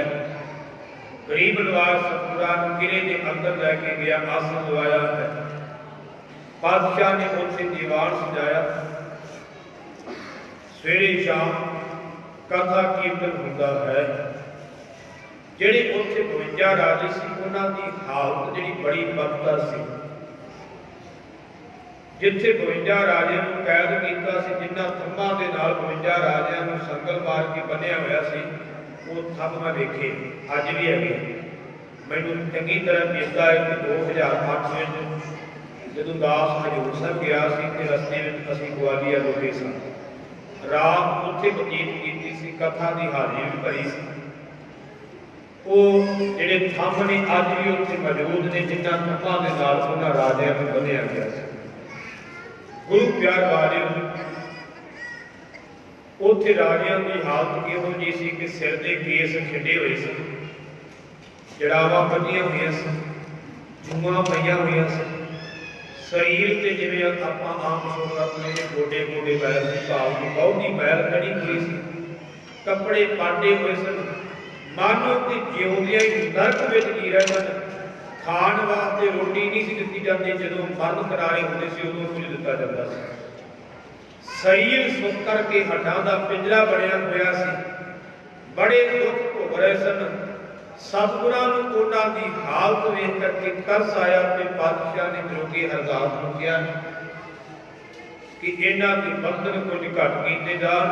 Speaker 1: गरीब नवाज सतगुरां नूं किले दे अंदर लैके गया, आसन लवाया है। पातशाह ने उत्थे दीवान सजाया, सवेरे शाम कथा कीर्तन हुंदा है। जिहड़े उत्थे 52 राजे सी, उन्हां दी हालत जिहड़ी बड़ी बदतर सी। जिथे 52 राजे नूं कैद कीता सी, जिन्हां थंबां दे नाल 52 राजियां नूं संगल मार के बन्निया होया सी, वो थंब मैं वेखे अज भी है। मैनूं चंगी तरह चेता है कि 2008 में जदों दास हजूर साहब गया सी ते रस्ते में असीं ग्वालियर रुके सन, रात उत्थे बतीत कीती सी, कथा की हाज़री भी भरी सी। वो जिहड़े थंब ने अज भी उत्थे मौजूद ने, जिन्हां थंबां दे नाल उन्हां राजियां नूं बन्निया गया सी। गुरु प्यार वालिओ, उत्थे राजियां की हालत इहो जी सी कि सिर दे केस खिंडे हुए सन, जड़ावां बन्नियां होईयां सन, जूआं पईयां होईयां सन, शरीर ते जिवें आपां आम लोग अपने गोडे गोडे मैल सी, भाव की बहुती मैल खड़ी हुई सी, कपड़े पाटे हुए सन, मानो कि जिउंदियां ही नरक विच जी रहे सन। खाण वास्ते रोटी नहीं सी दित्ती जाती, जदों मरण करारे होंदे सी उदों कुछ दित्ता जाता सी। शरीर सुੱਕ करके हड्डां दा पिंजरा बनिया होया सी, बड़े दुख भोग रहे सन। सतगुरां नूं उन्हां दी हालत वेख करके तरस आया ते पातशाह ने दरोगे हरदास नूं कहा कि इन्हां दे बंधन कुछ घट कीते जाण,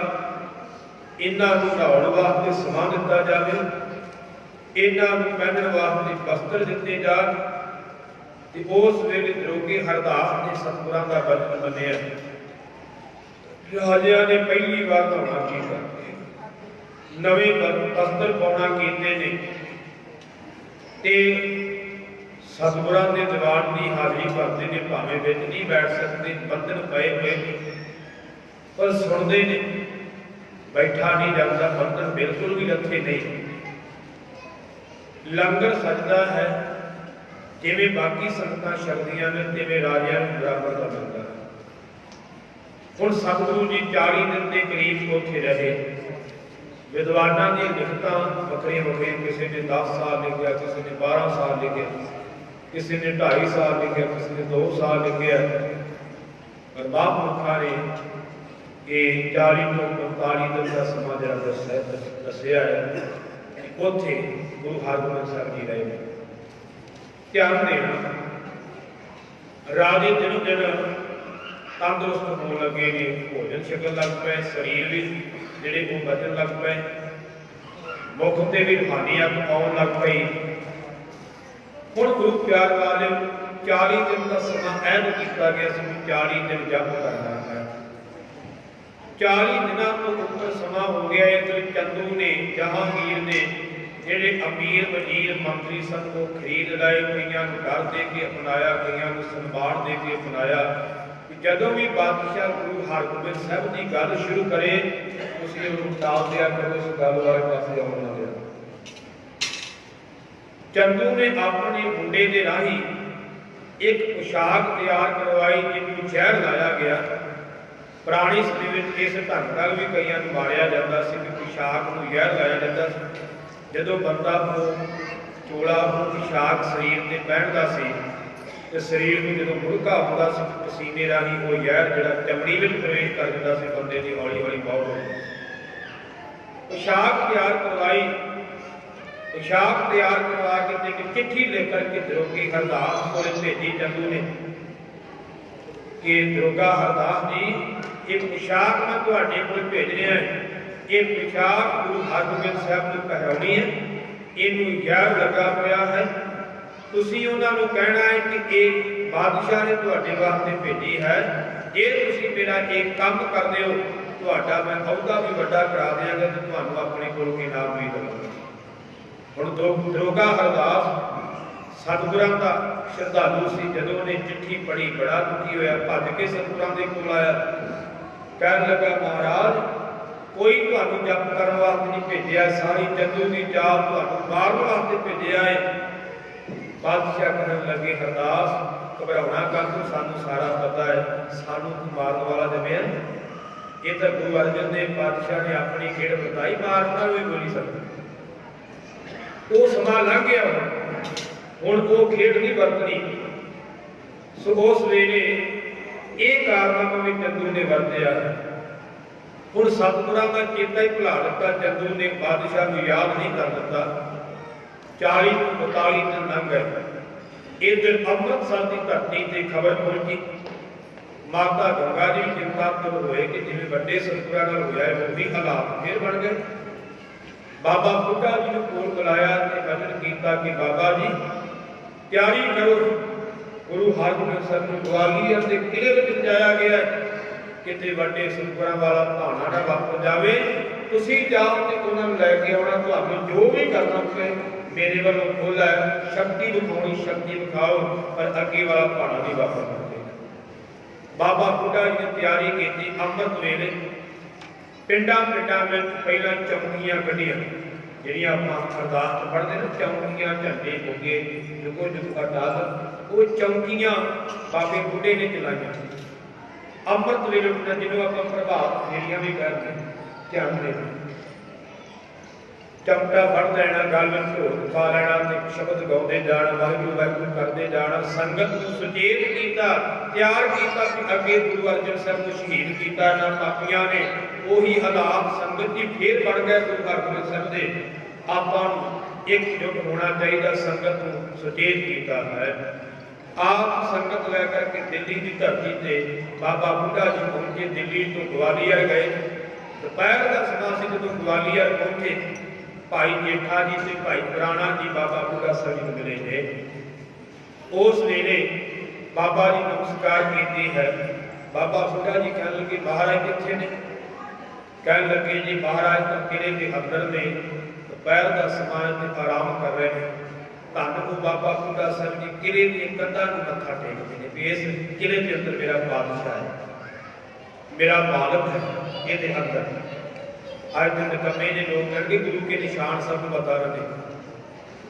Speaker 1: इन्हां नूं नहाउण वास्ते समा दित्ता जावे, इन्हां नूं पहनण वास्ते वस्त्र दिते जाण। ते उस वेले दरोगे हरदास ने सतगुरां दा वचन मन्निया। राजियां ने पहली बार नहाउणा कीता, नवे वस्त्र पाउणा कीते ने ते सतगुरां दे दीवान की हाज़री भरते ने, भावें विच नहीं बैठ सकते, बंधन पए हुए पर सुनते ने, बैठा नहीं जाता, बंधन बिल्कुल भी रखे नहीं। लंगर सजदा है, जिवें बाकी संगतां छकदियां ने तिवें राजियां नूं बराबर का लंगर। हुण सतगुरु जी 40 दिन के करीब उत्थे रहे। विद्वानां दी लिखतां वखरियां वखरियां, किसी ने 10 साल लिखिया, किसी ने 12 साल लिखिया, किसी ने 2.5 साल लिखिया, किसी ने 2 साल लिखिया। पर महापुरखां ने कि 40 ਤੋਂ 45 ਦਿਨ ਦਾ ਸਮਾਂ ਜਿਹੜਾ ਦੱਸਿਆ ਹੈ ਉੱਥੇ ਗੁਰੂ ਹਰਗੋਬਿੰਦ ਸਾਹਿਬ ਜੀ ਰਹੇ। ਧਿਆਨ ਦੇਣਾ, ਰਾਜੇ ਦਿਨੋਂ ਦਿਨ ਤੰਦਰੁਸਤ ਹੋਣ ਲੱਗੇ ਨੇ, ਭੋਜਨ ਛਕਣ ਲੱਗ ਪਏ, ਸਰੀਰ ਵੀ ਜਿਹੜੇ ਉਹ ਬਦਲਣ ਲੱਗ ਪਏ, ਮੁੱਖ ਤੇ ਵੀ ਰੂਹਾਨੀ ਅੱਗ ਆਉਣ ਲੱਗ ਪਈ। ਹੁਣ ਗੁਰੂ ਪਿਆਰ ਵਾਲੇ 40 ਦਿਨ ਦਾ ਸਮਾਂ ਐਨ ਕੀਤਾ ਗਿਆ ਸੀ ਕਿ 40 ਦਿਨ ਜਪ ਕਰਨਾ ਹੈ। 40 ਦਿਨਾਂ ਤੋਂ ਉੱਪਰ ਸਮਾਂ ਹੋ ਗਿਆ। ਇੱਧਰ ਚੰਦੂ ਨੇ, ਜਹਾਂਗੀਰ ਨੇ, ਜਿਹੜੇ ਅਮੀਰ ਵਜ਼ੀਰ ਮੰਤਰੀ ਸਨ ਉਹ ਖਰੀਦ ਲਏ, ਕਈਆਂ ਨੂੰ ਡਰ ਦੇ ਕੇ ਅਪਣਾਇਆ, ਕਈਆਂ ਨੂੰ ਸਨਮਾਨ ਦੇ ਕੇ ਅਪਣਾਇਆ। ਜਦੋਂ ਵੀ ਬਾਦਸ਼ਾਹ ਗੁਰੂ ਹਰਗੋਬਿੰਦ ਸਾਹਿਬ ਦੀ ਗੱਲ ਸ਼ੁਰੂ ਕਰੇ ਤੁਸੀਂ ਉਹਨੂੰ ਟਾਲ ਦਿਆ ਕਰੋ, ਇਸ ਗੱਲ ਵਾਲੇ ਪਾਸੇ ਆਉਣ ਨਾ ਦਿਆ। ਚੰਦੂ ਨੇ ਆਪਣੇ ਮੁੰਡੇ ਦੇ ਰਾਹੀਂ ਇੱਕ ਪੁਸ਼ਾਕ ਤਿਆਰ ਕਰਵਾਈ ਜਿਹਨੂੰ ਜ਼ਹਿਰ ਲਾਇਆ ਗਿਆ। ਪੁਰਾਣੀ ਸਮੇਂ ਵਿੱਚ ਇਸ ਢੰਗ ਨਾਲ ਵੀ ਕਈਆਂ ਨੂੰ ਮਾਰਿਆ ਜਾਂਦਾ ਸੀ ਕਿ ਪੁਸ਼ਾਕ ਨੂੰ ਜ਼ਹਿਰ ਲਾਇਆ ਜਾਂਦਾ ਸੀ। ਜਦੋਂ ਬੰਦਾ ਚੋਲਾ ਪੁਸ਼ਾਕ ਸਰੀਰ ਤੇ ਪਹਿਨਦਾ ਸੀ ਤੇ ਸਰੀਰ ਨੂੰ ਜਦੋਂ ਮੁੜਕਾ ਹੁੰਦਾ ਸੀ ਪਸੀਨੇ ਰਾਹੀਂ ਉਹ ਜ਼ਹਿਰ ਜਿਹੜਾ ਚਮੜੀ ਵਿੱਚ ਪ੍ਰਵੇਸ਼ ਕਰ ਜਾਂਦਾ ਸੀ, ਬੰਦੇ ਦੀ ਹੌਲੀ ਹੌਲੀ ਮੌਤ ਹੋ ਜਾਂਦੀ। ਪੁਸ਼ਾਕ ਤਿਆਰ ਕਰਵਾਈ। ਪੁਸ਼ਾਕ ਤਿਆਰ ਕਰਵਾ ਕੇ ਇੱਕ ਚਿੱਠੀ ਲਿਖ ਕਰਕੇ ਦਰੋਗੀ ਹਰਦਾਸ ਕੋਲ ਭੇਜੀ ਚੰਦੂ ਨੇ ਕਿ ਦਰੋਗਾ ਹਰਦਾਸ ਜੀ, ਇਹ ਪੁਸ਼ਾਕ ਮੈਂ ਤੁਹਾਡੇ ਕੋਲ ਭੇਜ ਰਿਹਾ ਹੈ। ਇਹ ਪੁਸ਼ਾਕ ਗੁਰੂ ਹਰਗੋਬਿੰਦ ਸਾਹਿਬ ਨੂੰ ਪਹਿਰਾਉਣੀ ਹੈ, ਇਹਨੂੰ ਜ਼ਹਿਰ ਲੱਗਾ ਹੋਇਆ ਹੈ। ਤੁਸੀਂ ਉਹਨਾਂ ਨੂੰ ਕਹਿਣਾ ਹੈ ਕਿ ਇਹ ਬਾਦਸ਼ਾਹ ਨੇ ਤੁਹਾਡੇ ਵਾਸਤੇ ਭੇਜੀ ਹੈ। ਜੇ ਤੁਸੀਂ ਮੇਰਾ ਇਹ ਕੰਮ ਕਰਦੇ ਹੋ ਤੁਹਾਡਾ ਮੈਂ ਅਹੁਦਾ ਵੀ ਵੱਡਾ ਕਰਾ ਦਿਆਂਗਾ ਤੇ ਤੁਹਾਨੂੰ ਆਪਣੇ ਕੋਲ ਇਨਾਮ ਵੀ ਦੇਵਾਂਗਾ। ਹੁਣ ਦਰੋਗਾ ਹਰਦਾਸ ਸਤਿਗੁਰਾਂ ਦਾ ਸ਼ਰਧਾਲੂ ਸੀ। ਜਦੋਂ ਉਹਨੇ ਚਿੱਠੀ ਪੜ੍ਹੀ ਬੜਾ ਦੁਖੀ ਹੋਇਆ, ਭੱਜ ਕੇ ਸਤਿਗੁਰਾਂ ਦੇ ਕੋਲ ਆਇਆ, ਕਹਿਣ ਲੱਗਾ ਮਹਾਰਾਜ ਕੋਈ ਤੁਹਾਨੂੰ ਜਪ ਕਰਨ ਵਾਸਤੇ ਨਹੀਂ ਭੇਜਿਆ, ਸਾਰੀ ਚੰਦੂ ਦੀ ਚਾਲ ਤੁਹਾਨੂੰ ਮਾਰਨ ਵਾਸਤੇ ਭੇਜਿਆ ਹੈ। ਬਾਦਸ਼ਾਹ ਕਹਿਣ ਲੱਗੇ ਹਰਦਾਸ ਘਬਰਾਉਣਾ ਕਰ, ਤੂੰ ਸਾਨੂੰ ਸਾਰਾ ਪਤਾ ਹੈ, ਸਾਨੂੰ ਤੂੰ ਮਾਰਨ ਵਾਲਾ ਦੇਵੇਂ। ਇਹ ਤਾਂ ਗੁਰੂ ਅਰਜਨ ਦੇਵ ਪਾਤਸ਼ਾਹ ਨੇ ਆਪਣੀ ਖੇਡ ਬਤਾਈ, ਮਾਰਨ ਨਾਲ ਵੀ ਬੋਲੀ ਸਕਦਾ। ਉਹ ਸਮਾਂ ਲੰਘ ਗਿਆ, ਹੁਣ ਉਹ ਖੇਡ ਨਹੀਂ ਵਰਤਣੀ। ਸੋ ਉਸ ਵੇਲੇ ਇਹ ਕਾਰਨਾਮਾ ਵੀ ਚੰਦੂ ਨੇ ਵਰਤਿਆ। ਹੁਣ ਸਤਿਗੁਰਾਂ ਦਾ ਚੇਤਾ ਹੀ ਭੁਲਾ ਦਿੱਤਾ। ਚੰਦੂ ਨੇ ਬਾਦਸ਼ਾਹ ਨੂੰ ਯਾਦ ਨਹੀਂ ਕਰ ਦਿੱਤਾ। 40 ਤੋਂ 42 ਦਿਨ ਲੰਘ ਗਏ। ਇਹ ਦਿਨ ਅੰਮ੍ਰਿਤਸਰ ਦੀ ਧਰਤੀ ਤੇ ਖਬਰ ਪਹੁੰਚੀ। ਮਾਤਾ ਗੰਗਾ ਜੀ ਚਿੰਤਾਤੁਰ ਹੋਏ ਕਿ ਜਿਵੇਂ ਵੱਡੇ ਸਤਿਗੁਰਾਂ ਨਾਲ ਹੋਇਆ ਹੈ ਉਹ ਵੀ ਹਾਲਾਤ ਫੇਰ ਬਣ ਗਏ। ਬਾਬਾ ਬੁੱਢਾ ਜੀ ਨੂੰ ਕੋਲ ਬੁਲਾਇਆ ਤੇ ਬਚਨ ਕੀਤਾ ਕਿ ਬਾਬਾ ਜੀ ਤਿਆਰੀ ਕਰੋ, ਗੁਰੂ ਹਰਗੋਬਿੰਦ ਸਾਹਿਬ ਨੂੰ ਗਵਾਲੀਅਰ ਦੇ ਕਿਲੇ ਵਿੱਚ ਲਿਜਾਇਆ ਗਿਆ ਹੈ, ਕਿਤੇ ਵੱਡੇ ਸਤਿਗੁਰਾਂ ਵਾਲਾ ਭਾਣਾ ਨਾ ਵਾਪਰ ਜਾਵੇ। ਤੁਸੀਂ ਜਾਓ ਤੇ ਉਹਨਾਂ ਨੂੰ ਲੈ ਕੇ ਆਉਣਾ, ਤੁਹਾਨੂੰ ਜੋ ਵੀ ਕਰਨਾ ਪਵੇ ਮੇਰੇ ਵੱਲੋਂ ਖੁੱਲ੍ਹ ਹੈ। ਸ਼ਕਤੀ ਵਿਖਾਉਣੀ ਸ਼ਕਤੀ ਵਿਖਾਓ, ਪਰ ਅੱਗੇ ਵਾਲਾ ਭਾਣਾ ਨਹੀਂ ਵਾਪਰਨਾ ਚਾਹੀਦਾ। ਬਾਬਾ ਬੁੱਢਾ ਜੀ ਨੇ ਤਿਆਰੀ ਕੀਤੀ। ਅੰਮ੍ਰਿਤ ਵੇਲੇ ਪਿੰਡਾਂ ਵਿੱਚ ਪਹਿਲਾਂ ਚੌਂਕੀਆਂ ਕੱਢੀਆਂ, ਜਿਹੜੀਆਂ ਆਪਾਂ ਅਰਦਾਸ ਚ ਪੜ੍ਹਦੇ ਨੇ, ਚੌਂਕੀਆਂ ਝੰਡੇ ਹੋਗੇ ਜੁਗੋ ਜੁਗ ਅਰਦਾਸ, ਉਹ ਚੌਂਕੀਆਂ ਬਾਬੇ ਬੁੱਢੇ ਨੇ ਚਲਾਈਆਂ। ਅੰਮ੍ਰਿਤ ਵੇਲੇ ਉੱਠਣਾ, ਜਿਹਨੂੰ ਆਪਾਂ ਪ੍ਰਭਾਤ ਫੇਰੀਆਂ ਵੀ ਕਰਦੇ, ਧਿਆਨ ਦੇ ਚਮਟਾ ਫੜ ਲੈਣਾ, ਗੱਲ ਵਿੱਚ ਢੋਲ ਖਾ ਲੈਣਾ ਤੇ ਸ਼ਬਦ ਗਾਉਂਦੇ ਜਾਣਾ, ਵਾਹਿਗੁਰੂ ਵਾਹਿਗੁਰੂ ਕਰਦੇ ਜਾਣਾ। ਸੰਗਤ ਨੂੰ ਸੁਚੇਤ ਕੀਤਾ, ਤਿਆਰ ਕੀਤਾ ਕਿ ਅੱਗੇ ਗੁਰੂ ਅਰਜਨ ਸਾਹਿਬ ਨੂੰ ਸ਼ਹੀਦ ਕੀਤਾ ਇਹਨਾਂ ਪਾਪੀਆਂ ਨੇ। ਉਹੀ ਹਾਲਾਤ ਸੰਗਤ ਦੀ ਫੇਰ ਬਣ ਗਏ ਗੁਰੂ ਹਰਗੋਬਿੰਦ ਸਾਹਿਬ ਦੇ। ਆਪਾਂ ਨੂੰ ਇਕਜੁੱਟ ਹੋਣਾ ਚਾਹੀਦਾ, ਸੰਗਤ ਨੂੰ ਸੁਚੇਤ ਕੀਤਾ ਹੈ। ਆਪ ਸੰਗਤ ਲੈ ਕਰਕੇ ਦਿੱਲੀ ਦੀ ਧਰਤੀ ਤੇ ਬਾਬਾ ਬੁੱਢਾ ਜੀ ਪਹੁੰਚੇ। ਦਿੱਲੀ ਤੋਂ ਗਵਾਲੀਅਰ ਗਏ। ਦੁਪਹਿਰ ਦਾ ਸਮਾਂ ਸੀ ਜਦੋਂ ਗਵਾਲੀਅਰ ਪਹੁੰਚੇ। ਭਾਈ ਜੇਠਾ ਜੀ ਤੇ ਭਾਈ ਪੁਰਾਣਾ ਜੀ ਬਾਬਾ ਬੁੱਢਾ ਸਾਹਿਬ ਜੀ ਨੂੰ ਮਿਲੇ ਨੇ। ਉਸ ਵੇਲੇ ਬਾਬਾ ਜੀ ਨਮਸਕਾਰ ਕੀਤੀ ਹੈ। ਬਾਬਾ ਬੁੱਢਾ ਜੀ ਕਹਿਣ ਲੱਗੇ ਮਹਾਰਾਜ ਕਿੱਥੇ ਨੇ? ਕਹਿਣ ਲੱਗੇ ਜੀ ਮਹਾਰਾਜ ਤਾਂ ਕਿਲੇ ਦੇ ਅੰਦਰ ਨੇ, ਦੁਪਹਿਰ ਦਾ ਸਮਾਂ ਤੇ ਆਰਾਮ ਕਰ ਰਹੇ ਨੇ। ਧੰਨ ਨੂੰ ਬਾਬਾ ਬੁੱਢਾ ਸਾਹਿਬ ਜੀ ਕਿਲੇ ਦੀ ਕੰਧਾਂ ਨੂੰ ਮੱਥਾ ਟੇਕਦੇ ਨੇ ਵੀ ਇਸ ਕਿਲੇ ਦੇ ਅੰਦਰ ਮੇਰਾ ਬਾਦਸ਼ਾਹ ਹੈ, ਮੇਰਾ ਮਾਲਕ ਹੈ, ਇਹਦੇ ਅੰਦਰ। ਅੱਜ ਦੇ ਨਿਕੰਮੇ ਨੇ ਲੋਕ ਕਹਿਣਗੇ ਗੁਰੂ ਕੇ ਨਿਸ਼ਾਨ ਸਭ ਨੂੰ ਬਤਾ ਰਹੇ।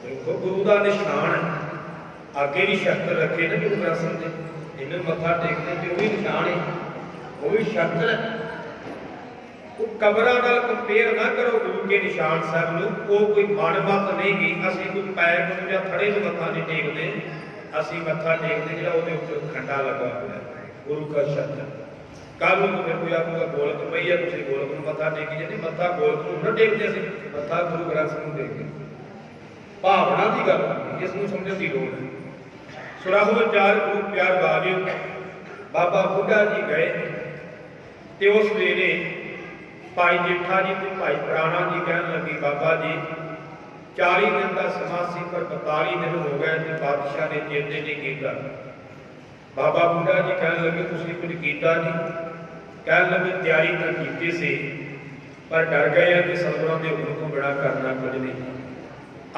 Speaker 1: ਦੇਖੋ ਗੁਰੂ ਦਾ ਨਿਸ਼ਾਨ ਹੈ, ਅੱਗੇ ਵੀ ਸ਼ਸਤਰ ਰੱਖੇ ਨੇ ਗੁਰੂ ਗ੍ਰੰਥ ਸਾਹਿਬ ਦੇ, ਜਿਹਨੂੰ ਮੱਥਾ ਟੇਕਦੇ ਤੇ ਉਹ ਵੀ ਨਿਸ਼ਾਨ ਹੈ, ਉਹ ਵੀ ਸ਼ਸਤਰ ਹੈ। ਉਹ ਕਬਰਾਂ ਨਾਲ ਕੰਪੇਅਰ ਨਾ ਕਰੋ ਗੁਰੂ ਕੇ ਨਿਸ਼ਾਨ ਸਾਹਿਬ ਨੂੰ। ਉਹ ਕੋਈ ਮਨਮਤ ਨਹੀਂ ਗੀ। ਅਸੀਂ ਕੋਈ ਪੈਰ ਨੂੰ ਜਾਂ ਥੜੇ ਨੂੰ ਮੱਥਾ ਨਹੀਂ ਟੇਕਦੇ, ਅਸੀਂ ਮੱਥਾ ਟੇਕਦੇ ਜਿਹੜਾ ਉਹਦੇ ਉੱਤੇ ਖੰਡਾ ਲੱਗਾ ਹੋਇਆ ਗੁਰੂ ਕਾ ਸ਼ਸਤਰ। कल ਨੂੰ फिर कोई आखूगा गोलक पई है तुसीं गोलक ਨੂੰ मत्था टेकी जांदे मत्था गोलक ਨੂੰ ना टेकदे असीं मत्था गुरु ग्रंथ ਸਾਹਿਬ ਨੂੰ टेकदे भावना की गल इस नूं समझण दी लोड़ है। सुराहो चार गुरु प्यार बावियो बाबा बुढ़ा जी गए ते उस वेले भाई जेठा जी ते भाई प्राणा जी कहन लगे बाबा जी 40 दिन का समा सी पर 42 दिन हो गए ते बादशाह ने चेते नहीं कीता। बाबा बुढ़ा जी कहन लगे तुसीं कुछ कीता नहीं, कहन लगे तैयारी तो कीती सी पर डर गए कि सतगुरां दे हुक्म तो बिना करना कुछ नहीं।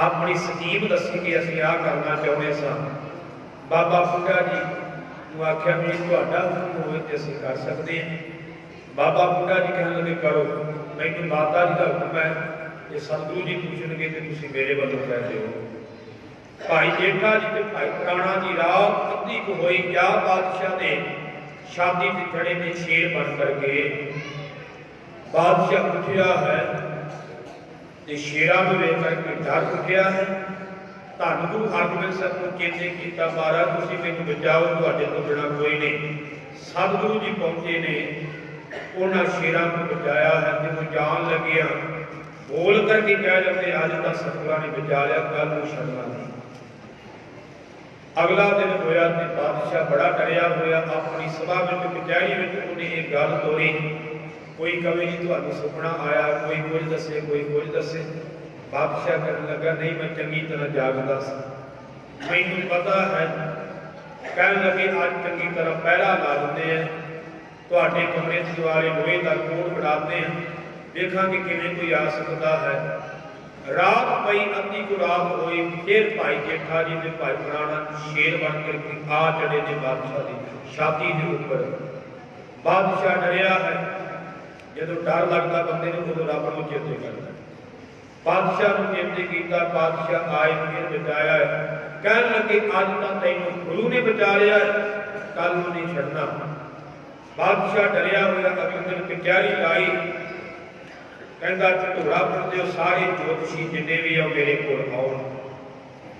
Speaker 1: अपनी स्कीम दसी कि असीं आ करना चाहुंदे सां। बाबा बुढ़ा जी नूं आख्या भी तुहाडा हुक्म होवे ते असीं कर सकदे हां। बाबा बुढ़ा जी कहन लगे करो, मैनूं माता जी दा हुक्म है जे सतगुरु जी पूछणगे ते तुसीं मेरे वल्लों कह दिओ। भाई जेठा जी ते भाई प्राणा जी रात अद्धी को होई क्या बादशाह ने शादी ते खड़े ने शेर बन करके बादशाह उठिया है ते शेरा में वेख करके डर उठिया है। धन गुरु हरगोबिंद साहब को चेते किया महाराज तुसीं मैनूं बचाओ तुहाडे तो बिना कोई नहीं। सतगुरु जी पहुंचे ने उन्हां शेरां को बचाया है ते वो जान लगिया बोल करके कह जाते अज तां सतगुरां ने बचा लिया कल नूं छड्डना नहीं। अगला दिन होया ते बादशाह बड़ा डरिया होया अपनी सभा में कचहरी में उन्हें एक गल तोरी। कोई कवे जी तुहानूं सुपना आया, कोई कुछ दसे कोई कुछ दसे। बादशाह कहने लगा नहीं मैं चंगी तरह जागदा सी मैनूं पता है। कहने लगे अज चंगी तरह पहरा ला दिंदे हैं तुहाडे कमरे दे दुआरे लोहे दा कोड बनाते हैं देखांगे किवें कोई आ सकता है। रात पई अद्धी को रात होई फिर भाई जेठा जी ने भाई प्राणा शेर बन करके आ चढ़े ने बादशाह की छाती के ऊपर। बादशाह डरिया है जो डर लगता बंदे ने उदों रब नूं चेते करता। बादशाह नूं चेते कीता बादशाह आए फिर बचाया है। कहन लगे अज तां तैनूं गुरु ने बचा लिया है कल नूं नहीं छड्डना। बादशाह डरिया होया अगले दिन कचहरी लाई कहता ढोड़ा पुरदे सारे ज्योतिषी जिन्ने भी आ मेरे को आउण,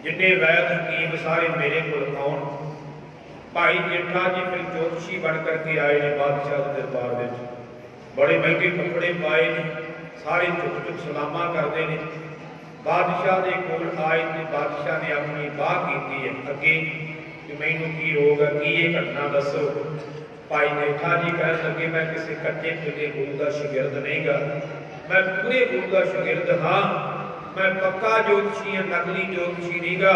Speaker 1: जिन्ने वैद हकीम सारे मेरे को आउण। भाई जेठा जी फिर ज्योतिषी बन करके आए ने बादशाह के दरबार में बड़े महंगे कपड़े पाए ने सारे झुक झुक सलामा करते हैं। बादशाह के कोल आए तो बादशाह ने अपनी बाह की है अगे कि मैनूं की रोग है की ये घटना दसो। भाई जेठा जी कहन लगे मैं किसी कच्चे पुजे गुरु का शागिर्द नहीं गा, मैं पूरे गुरु का शागिर्द हाँ। मैं पक्का ज्योतिषी हाँ नकली ज्योतिषी नहीं गा।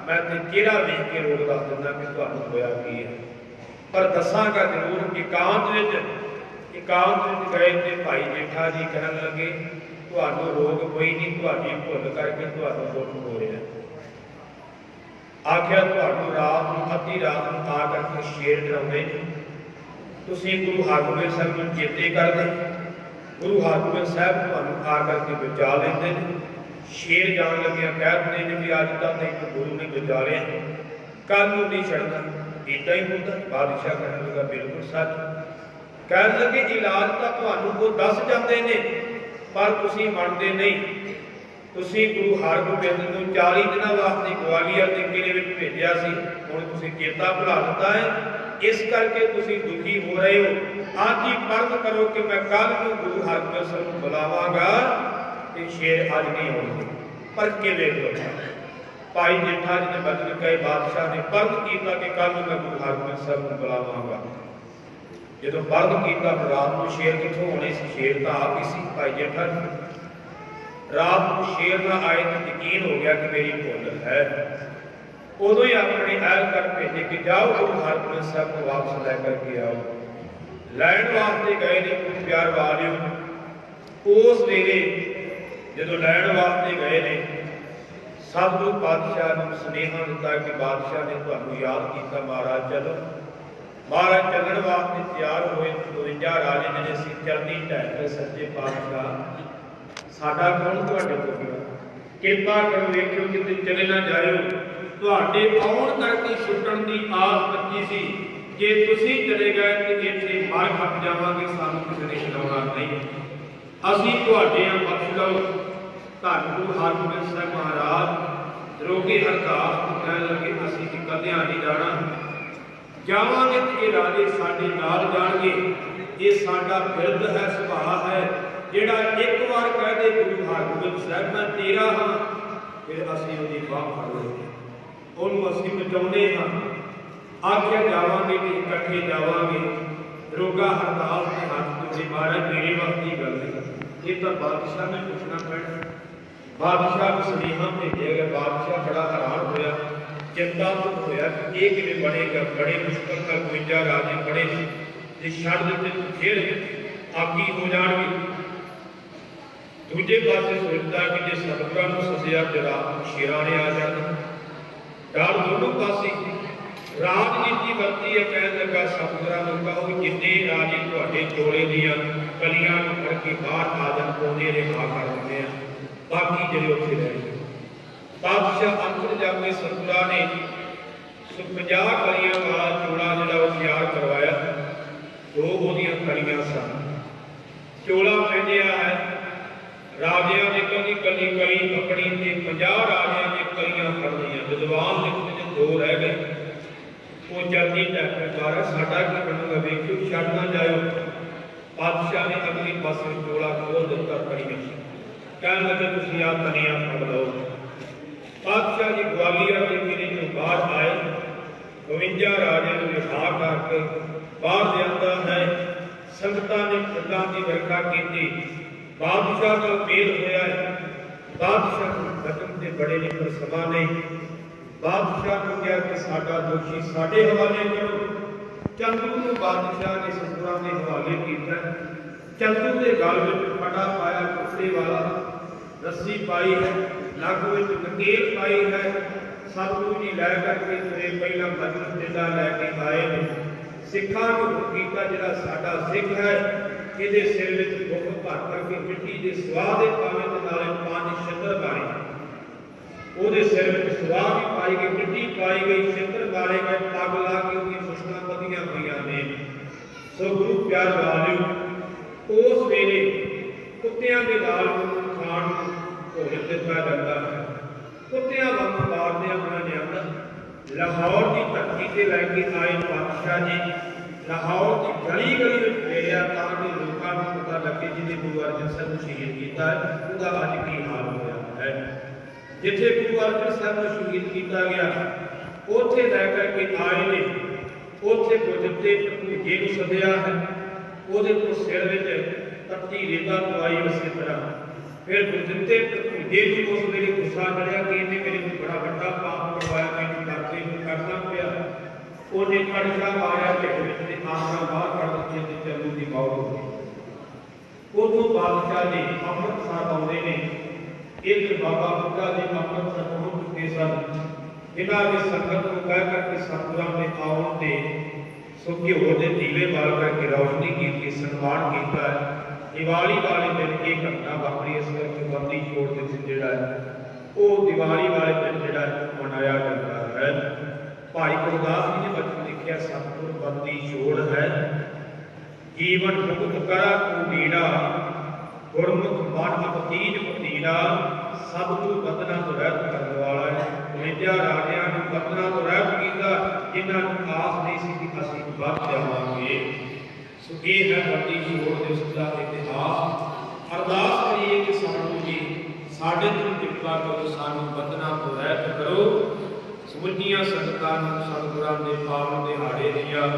Speaker 1: मैं तो चेहरा वेख के रोग दस दिना कि तुहानूं होया की है पर दसांगा जरूर। एकांत गए तो भाई जेठा जी कहन लगे तुहानूं रोग कोई नहीं तुहाडी भुल करके तुहानूं दुख हो रहा। आख्या तुहानूं रात नूं अद्धी रात नूं आ करके शेर डराउंदे तुसीं गुरु हरगोबिंद साहब नूं चेते करदे गुरु हरगोबिंद साहब तुहानूं आ करके बचा लेंदे ने। शेर जान लगिया कह दिंदे ने भी अज तां तैनूं गुरु ने बचा लिया कल नूं नहीं छड्डना। इदां ही हुंदा। बादशाह कहण लगा बिल्कुल सच। कहण लगे इलाज तां तुहानूं वो दस जांदे ने पर तुसीं मंनदे नहीं। तुसीं गुरु हरगोबिंद नूं 40 दिनां वास्ते ग्वालियर दे किले विच भेजिया सी हुण तुसीं चेता भुला दित्ता है इस करके तुसीं दुखी हो रहे हो। आज ही फर्ज करो कि मैं कल को गुरु हरगोबिंद साहब को बुलावांगा ते शेर अज नहीं आउणगे पर के वेख लो। भाई जेठा जी ने बचन कहे बादशाह ने फर्ज किया कि कल मैं गुरु हरगोबिंद साहब को बुलावांगा। जो फर्ज किया रात को शेर कितों होने से शेर तो आप ही सी। भाई जेठा जी रात को शेर ना आए तो यकीन हो गया कि मेरी भुल है। उदों ही अपने एहलकार भेजे कि जाओ गुरु हरगोबिंद साहब को वापस लैकर के आओ। लैण वास्ते गए ने गुरु प्यार वालियों। उस वेले जो लैण वास्ते गए ने सतगुरु पातशाह ने सुनेहा दिता कि बादशाह ने तुहानूं याद किया महाराज चलो। महाराज चलण वास्ते तैयार होए 52 राजे ने असीं चलती ढाल के सच्चे पातशाह साडा कौन तुहाडे तो बिना किरपा करो वेखियो किते चले ना जाइयो। तुहाडे आउण करके छुट्टण दी आस बची सी जे तुसीं चले गए तो इत्थे मर खप जावांगे सानूं किसी ने छुड़ाउणा नहीं। असीं तुहाडे आ बख्श लओ। धन गुरु हरगोबिंद साहब महाराज रोगी अरदास कहण लगे असीं कदिआं नहीं जाना। जावांगे तो ये राजे साडे नाल जाणगे। ये साडा बिरद है, सुभाव है, जिहड़ा एक बार कह दे गुरु हरगोबिंद साहिब मैं तेरा हाँ, फिर असीं उहदी बाह फड़ लईए, उहनूं असीं बचाउंदे हां। आख्या जावांगे तो इकट्ठे जावांगे, रोगा हरदास के हाथ तुझे महाराज मेरे वक्त की गल नहीं, ये तो बादशाह ने पूछना पैना। बादशाह को सुनेहा भेजा गया, बादशाह बड़ा हैरान होया, चिंतातुर होया कि ये किवें बनेगा। बड़े मुश्किल नाल 52 राजे बड़े जे छड्ड दित्ते तो फिर आगी हो जाणगे। दूजे पासे सोचदा कि जे सतगुरां नूं सज़िया ते शेरां ने आ जाना। डर दोनों पासे राजनीति वरती है। कहन लगा सतगुरां नूं कहो जिन्ने राजे तुहाडे चोले दीआं कलियां नूं फड़ के बाहर आ जाण, पौंदे रिहा कर दिंदे आ, बाकी जिहड़े उत्थे रह गए। बादशाह अंदर जाके सतगुरां ने 50 कलियां वाला चोला जिहड़ा वो तैयार करवाया। 2 ओहदियां कलियां सन, चोला पहनिया है। राजियां ने कली कली कली पकड़ी ते 50 राजियां ने कलियां फड़ लईआं। विद्वान ने कुछ 2 रह गए, वो जल्दी टैक्टर साडा की बनूगा, वेखियो छड्ड ना जाओ। बादशाह ने अगले पासे चोला खोल दिता, कलियां कहन लगे तुसीं आ कलियां फड़ लो। बादशाह जी ग्वालियर के किले चों बाहर आए, 52 राजियां नूं रिहा करके बाहर लिआंदा है। संगतां ने फुल्लां दी वर्खा कीती, बादशाह का मेल होया है। बादशाह वचन ते बड़े ने पर समा नहीं। बादशाह को कहा कि साडा दोषी साडे हवाले करो। चंदू को बादशाह ने सतगुरां दे हवाले कीता। चंदू के गल विच फटा पाया कुत्ते वाला, रस्सी पाई है, नग विच नकेल पाई है। सतगुरु जी लै करके तुरे पहला भजन जिला लैके आए ने। सिखां को कीता जिहड़ा साडा सिख है, ਇਹਦੇ सिर में दुख भर करके मिट्टी के सुआह के पावे के नाले 5 छिंदर मारे। ਉਹਦੇ सिर में सुआह भी पाई गई, मिट्टी पाई गई, छिंदर मारे गए, पग ला के उसकी मुश्किल बदियां हुई ने। सो गुरु प्यार वालिओ, उस वेले कुत्तियां के नाल खाण भोजन दिता जाता है। कुत्तियां वांग मारदियां होइआं ने आंदा लाहौर की धरती से लैके आए बादशाह जी लाहौर की गली गली में फेरिया ताकि लोगों को पता लगे जिन्हें गुरु अर्जन साहब को शहीद किया है उसका अज की हाल होया है। जिथे गुरु अर्जन साहब को शहीद किया गया उथे लैकर के आए ने, उथे पुजते भतीजे को सद्या है, ਉਹਦੇ को सिर में तत्ती रेता पवाई उस तरह। फिर पुजते भतीजे को उस वेले गुस्सा चढ़िया कि इन्हें मेरे को बड़ा बड़ा पाप करवाया, मैंने करते करना पिया। उन्हें कड़छा मारिया ढिड में, आंखा बाहर कर दित्तियां ते चंदू की मौत हो गई। उदों बादशाह जी अमृतसर आउंदे ने। इधर बाबा बुड्ढा जी अमृतसर पहुंच चुके सन। इन्हां ने संगत को कह करके सतगुरां दे आउण ते सो घिओ दे दीवे बाल करके रोशनी की सन्मान किया है। दिवाली वाले दिन एक घटना वापरी, इस करके बंदी छोड़ दिवस जिहड़ा है वो दिवाली वाले दिन जिहड़ा मनाया जाता है। भाई गुरदास जी ने बचन लिखिया सतगुर बंदी छोड़ है, जीवन मुक्त करा तू नीड़ा, गुरमुख मन अतीज पतीड़ा। सब तू बंधना तो रहत करने वाला है। 52 राजियां नूं बंधना तो रहत कीता जिन्हां नूं आस नहीं सी कि असीं बच जावांगे। सो ये है बंदी छोड़ दिवस का इतिहास। अरदास करिए कि सतगुरु जी साडे ते किरपा करो, सानूं बंधना तो रहत करो। समूहियां संगतां नूं सतगुरां दे पावन दिहाड़े दियां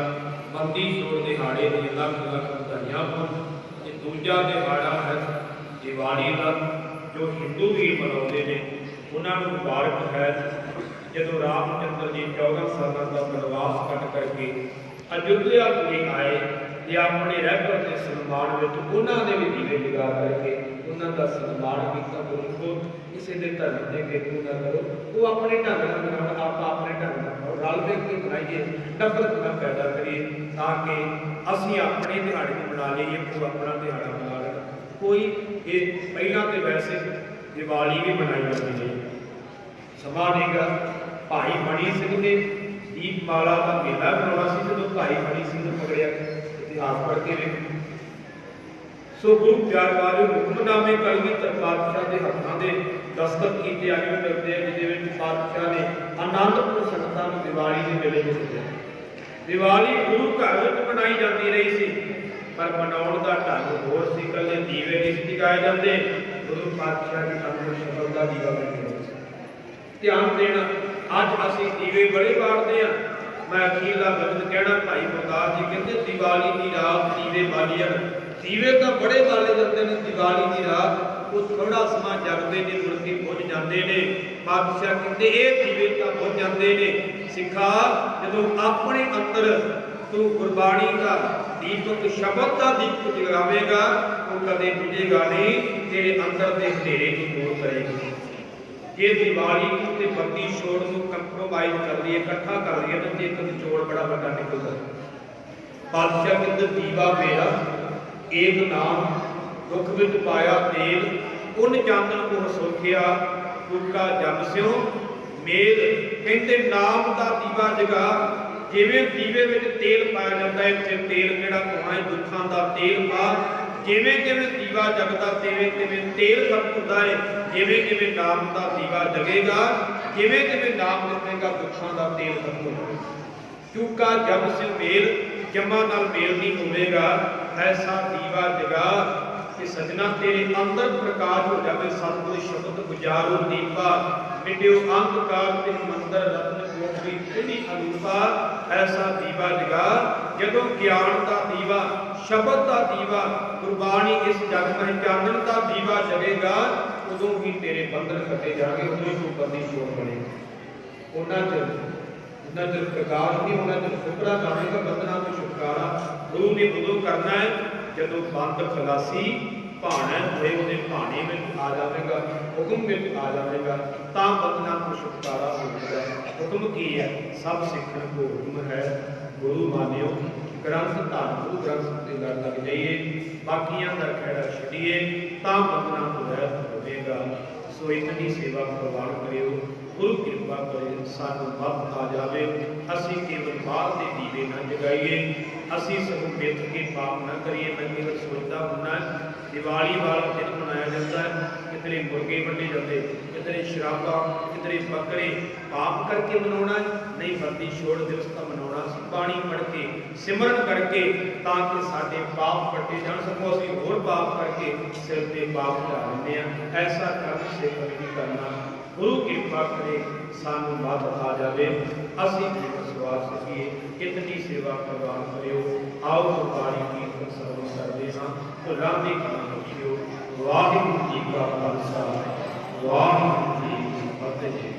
Speaker 1: बंदी छोड़ दिहाड़े दी लख लख बधाइयां होण। ते दूजा दिहाड़ा है दिवाली का, जो हिंदू भी मनाउंदे ने उन्हां नूं मुबारक है। जदों रामचंद्र जी 14 साल का बनवास कट करके अयोध्या पुरी आए ते अपने रहबर के सन्मान विच उन्हां दे भी दीवे जगा करके उन्हां दा सन्मान कीता। गुरु किसी के धर्म से बेकू ना करो, वो अपने ढंग नाल मनाओ, आप अपने ढंग नाल रल मिल के मनाइए, नफरत ना पैदा करिए ताकि असीं अपने दिहाड़े मना लईए, वो अपना दिहाड़ा मना लेना। कोई ये पहला तो वैसे दिवाली भी मनाई जाती है, समा नहींगा। भाई मणि सिंह ने दीपमाला का मेला करवाना सी, जदों भाई मणि सिंह ने पकड़िया, इतिहास पढ़ के देखो। सो गुरु प्यार वाले हुक्मनामे कलगीधर पातशाह के हत्थों के दस्तखत किए आगे मिलते हैं, जिस पातशाह ने आनंदपुर संगतां नूं दिवाली के मेले में सद्या। ਦੀਵਾਲੀ ਗੁਰੂ ਘਰ ਵਿੱਚ ਮਨਾਈ ਜਾਂਦੀ ਰਹੀ ਸੀ, ਪਰ ਮਨਾਉਣ ਦਾ ਢੰਗ ਹੋਰ ਸੀ। ਇਕੱਲੇ ਦੀਵੇ ਨਹੀਂ ਸੀ ਜਗਾਏ ਜਾਂਦੇ, ਗੁਰੂ ਪਾਤਸ਼ਾਹ ਦੀ ਅੰਮ੍ਰਿਤ ਸ਼ਬਦ ਦਾ ਦੀਵਾ ਬਣਿਆ ਸੀ। ਧਿਆਨ ਦੇਣਾ, ਅੱਜ ਅਸੀਂ ਦੀਵੇ ਬੜੇ ਬਾਲਦੇ ਹਾਂ। ਮੈਂ ਅਖੀਰਲਾ ਬਚਨ ਕਹਿਣਾ, ਭਾਈ ਗੁਰਦਾਸ ਜੀ ਕਹਿੰਦੇ ਦੀਵਾਲੀ ਦੀ ਰਾਤ ਦੀਵੇ ਬਾਲੀਆਂ। ਦੀਵੇ ਤਾਂ ਬੜੇ ਬਾਲੇ ਜਾਂਦੇ ਨੇ ਦੀਵਾਲੀ ਦੀ ਰਾਤ, ਉਹ ਥੋੜਾ ਸਮਾਂ ਜਗਦੇ ਨੇ, ਮੁੜ ਕੇ ਬੁਝ ਜਾਂਦੇ ਨੇ। ਪਾਤਸ਼ਾਹ ਕਹਿੰਦੇ ਇਹ ਦੀਵੇ ਤਾਂ ਬੁਝ ਜਾਂਦੇ ਨੇ। ਸਿੱਖਾ, ਜਦੋਂ ਆਪਣੇ ਅੰਦਰ ਤੂੰ ਗੁਰਬਾਣੀ ਦਾ ਦੀਪਕ, ਸ਼ਬਦ ਦਾ ਦੀਪਕ ਜਗਾਵੇਗਾ, ਉਹ ਕਦੇ ਬੁਝੇਗਾ ਨਹੀਂ, ਤੇਰੇ ਅੰਦਰ ਦੇ ਹਨੇਰੇ ਨੂੰ ਦੂਰ ਕਰੇਗਾ। ਜੇ ਦੀਵਾਲੀ ਨੂੰ ਤੇ ਬੱਤੀ ਛੋੜ ਨੂੰ ਕੰਪਰੋਮਾਈਜ਼ ਕਰ ਲਈਏ, ਇਕੱਠਾ ਕਰ ਲਈਏ, ਤਾਂ ਇੱਕ ਨਿਚੋੜ ਬੜਾ ਵੱਡਾ ਨਿਕਲਦਾ। ਪਾਤਸ਼ਾਹ ਕਹਿੰਦੇ ਦੀਵਾ ਮੇਰਾ ਏਕ ਨਾਮ, ਦੁੱਖ ਵਿੱਚ ਪਾਇਆ ਤੇਲ, ਉਨ ਚਾਨਣ ਉਹ ਸੁਰਖਿਆ, ਤੁਕਾ ਜਪ ਸਿਓ ਮੇਲ। ਕਹਿੰਦੇ ਨਾਮ ਦਾ ਦੀਵਾ ਜਗਾ। ਜਿਵੇਂ ਦੀਵੇ ਵਿੱਚ ਤੇਲ ਪਾਇਆ ਜਾਂਦਾ ਹੈ, ਇੱਥੇ ਤੇਲ ਕਿਹੜਾ ਪਾਉਣਾ ਹੈ? ਦੁੱਖਾਂ ਦਾ ਤੇਲ ਪਾ। ਜਿਵੇਂ ਜਿਵੇਂ ਦੀਵਾ ਜਗਦਾ, ਤਿਵੇਂ ਤਿਵੇਂ ਤੇਲ ਖਤਮ ਹੁੰਦਾ ਹੈ। ਜਿਵੇਂ ਜਿਵੇਂ ਨਾਮ ਦਾ ਦੀਵਾ ਜਗੇਗਾ, ਜਿਵੇਂ ਜਿਵੇਂ ਨਾਮ ਜਪੇਗਾ, ਦੁੱਖਾਂ ਦਾ ਤੇਲ ਖਤਮ ਹੋਵੇਗਾ। ਚੂਕਾ ਜਪ ਸਿਓ ਮੇਲ, ਜਮਾਂ ਨਾਲ ਮੇਲ ਨਹੀਂ ਹੋਵੇਗਾ। ਐਸਾ ਦੀਵਾ ਜਗਾ ਕਿ ਸਜਣਾ ਤੇਰੇ ਅੰਦਰ ਪ੍ਰਕਾਸ਼ ਹੋ ਜਾਵੇ। ਸਤਿਗੁਰ ਸ਼ਬਦ ਗੁਜਾਰੋ ਦੀਪਾ, ਮਿਟਿਓ ਅੰਧਕਾਰ ਤੇ ਮੰਦਰ ਰਤਨ ਕੋਠੀ ਕਿਹੜੀ ਅਨੂਪਾ। ਐਸਾ ਦੀਵਾ ਜਗਾ, ਜਦੋਂ ਗਿਆਨ ਦਾ ਦੀਵਾ, ਸ਼ਬਦ ਦਾ ਦੀਵਾ, ਗੁਰਬਾਣੀ ਇਸ ਜਗ ਮਹਿ ਚਾਨਣ ਦਾ ਦੀਵਾ ਜਗੇਗਾ, ਉਦੋਂ ਹੀ ਤੇਰੇ ਬੰਧਨ ਕੱਟੇ ਜਾਣਗੇ, ਉਦੋਂ ਹੀ ਤੂੰ ਬੰਦੀ ਛੋੜ ਬਣੇਗਾ। ਉਹਨਾਂ ਚਿਰ ਪ੍ਰਕਾਸ਼ ਨਹੀਂ, ਉਹਨਾਂ ਚਿਰ ਸ਼ੁਕਰਾ ਕਰੇਗਾ, ਬੰਧਨਾਂ ਤੋਂ ਛੁਟਕਾਰਾ ਗੁਰੂ ਨੇ ਉਦੋਂ ਕਰਨਾ ਹੈ ਜਦੋਂ ਬੰਦ ਖਲਾਸੀ ਭਾਣਾ ਹੋਏ, ਉਹਦੇ ਭਾਣੇ ਵਿੱਚ ਆ ਜਾਵੇਗਾ, ਹੁਕਮ ਵਿੱਚ ਆ ਜਾਵੇਗਾ, ਤਾਂ ਬੰਧਨਾਂ ਤੋਂ ਛੁਟਕਾਰਾ ਹੋਵੇਗਾ। ਹੁਕਮ ਕੀ ਹੈ? ਸਭ ਸਿੱਖਣ ਕੋ ਹੁਕਮ ਹੈ, ਗੁਰੂ ਮਾਨਿਓ ਗ੍ਰੰਥ ਧੰਨ ਗੁਰੂ ਗ੍ਰੰਥ ਤੇ ਲੜ ਲੱਗ ਜਾਈਏ, ਬਾਕੀਆਂ ਦਾ ਖਹਿੜਾ ਛੱਡੀਏ, ਤਾਂ ਬੰਧਨਾਂ ਤੋਂ ਰਹਿਤ ਹੋਵੇਗਾ। ਸੋ ਇਤਨੀ ਸੇਵਾ ਪ੍ਰਵਾਨ ਕਰਿਓ, ਗੁਰੂ ਕਿਰਪਾ ਕਰੇ ਸਾਨੂੰ ਮੱਤ ਆ ਜਾਵੇ। ਅਸੀਂ ਕੇਵਲ ਬਾਹਰ ਦੇ ਦੀਵੇ ਨਾ ਜਗਾਈਏ, ਅਸੀਂ ਸਗੋਂ ਮਿੱਥ ਕੇ ਪਾਪ ਨਾ ਕਰੀਏ। ਮੈਂ ਕੇਵਲ ਸੋਚਦਾ ਹੁੰਦਾ ਦੀਵਾਲੀ ਵਾਲਾ ਦਿਨ ਮਨਾਇਆ ਜਾਂਦਾ ਹੈ, ਕਿਧਰੇ ਮੁਰਗੇ ਵੰਡੇ ਜਾਂਦੇ, ਕਿਧਰੇ ਸ਼ਰਾਬਾਂ, ਕਿਧਰੇ ਬੱਕਰੇ, ਪਾਪ ਕਰਕੇ ਮਨਾਉਣਾ ਨਹੀਂ, ਬੰਦੀ ਛੋੜ ਦਿਵਸ ਤਾਂ ਮਨਾਉਣਾ ਸੀ, ਬਾਣੀ ਪੜ੍ਹ ਕੇ, ਸਿਮਰਨ ਕਰਕੇ, ਤਾਂ ਕਿ ਸਾਡੇ ਪਾਪ ਕੱਟੇ ਜਾਣ। ਸਗੋਂ ਅਸੀਂ ਹੋਰ ਪਾਪ ਕਰਕੇ ਸਿਰ ਤੇ ਪਾਪ ਲਾ ਲੈਂਦੇ ਹਾਂ। ਐਸਾ ਕੰਮ ਸਿੱਖ ਨਹੀਂ ਕਰਨਾ। ਗੁਰੂ ਕਿਰਪਾ ਕਰੇ ਸਾਨੂੰ ਮੱਤ ਆ ਜਾਵੇ, ਅਸੀਂ ਵਿਸ਼ਵਾਸ ਸਕੀਏ। ਇਤਨੀ ਸੇਵਾ ਪ੍ਰਵਾਨ ਕਰਿਓ। ਆਓ ਗੁਰਬਾਣੀ ਕੀਰਤਨ ਸਰਵਣ ਕਰਦੇ ਹਾਂ, ਭੁੱਲਾਂ ਦੀ ਖਾਂ ਬਖਸ਼ਿਓ। ਵਾਹਿਗੁਰੂ ਜੀ ਕਾ ਖਾਲਸਾ, ਵਾਹਿਗੁਰੂ ਜੀ ਕੀ ਫਤਿਹ।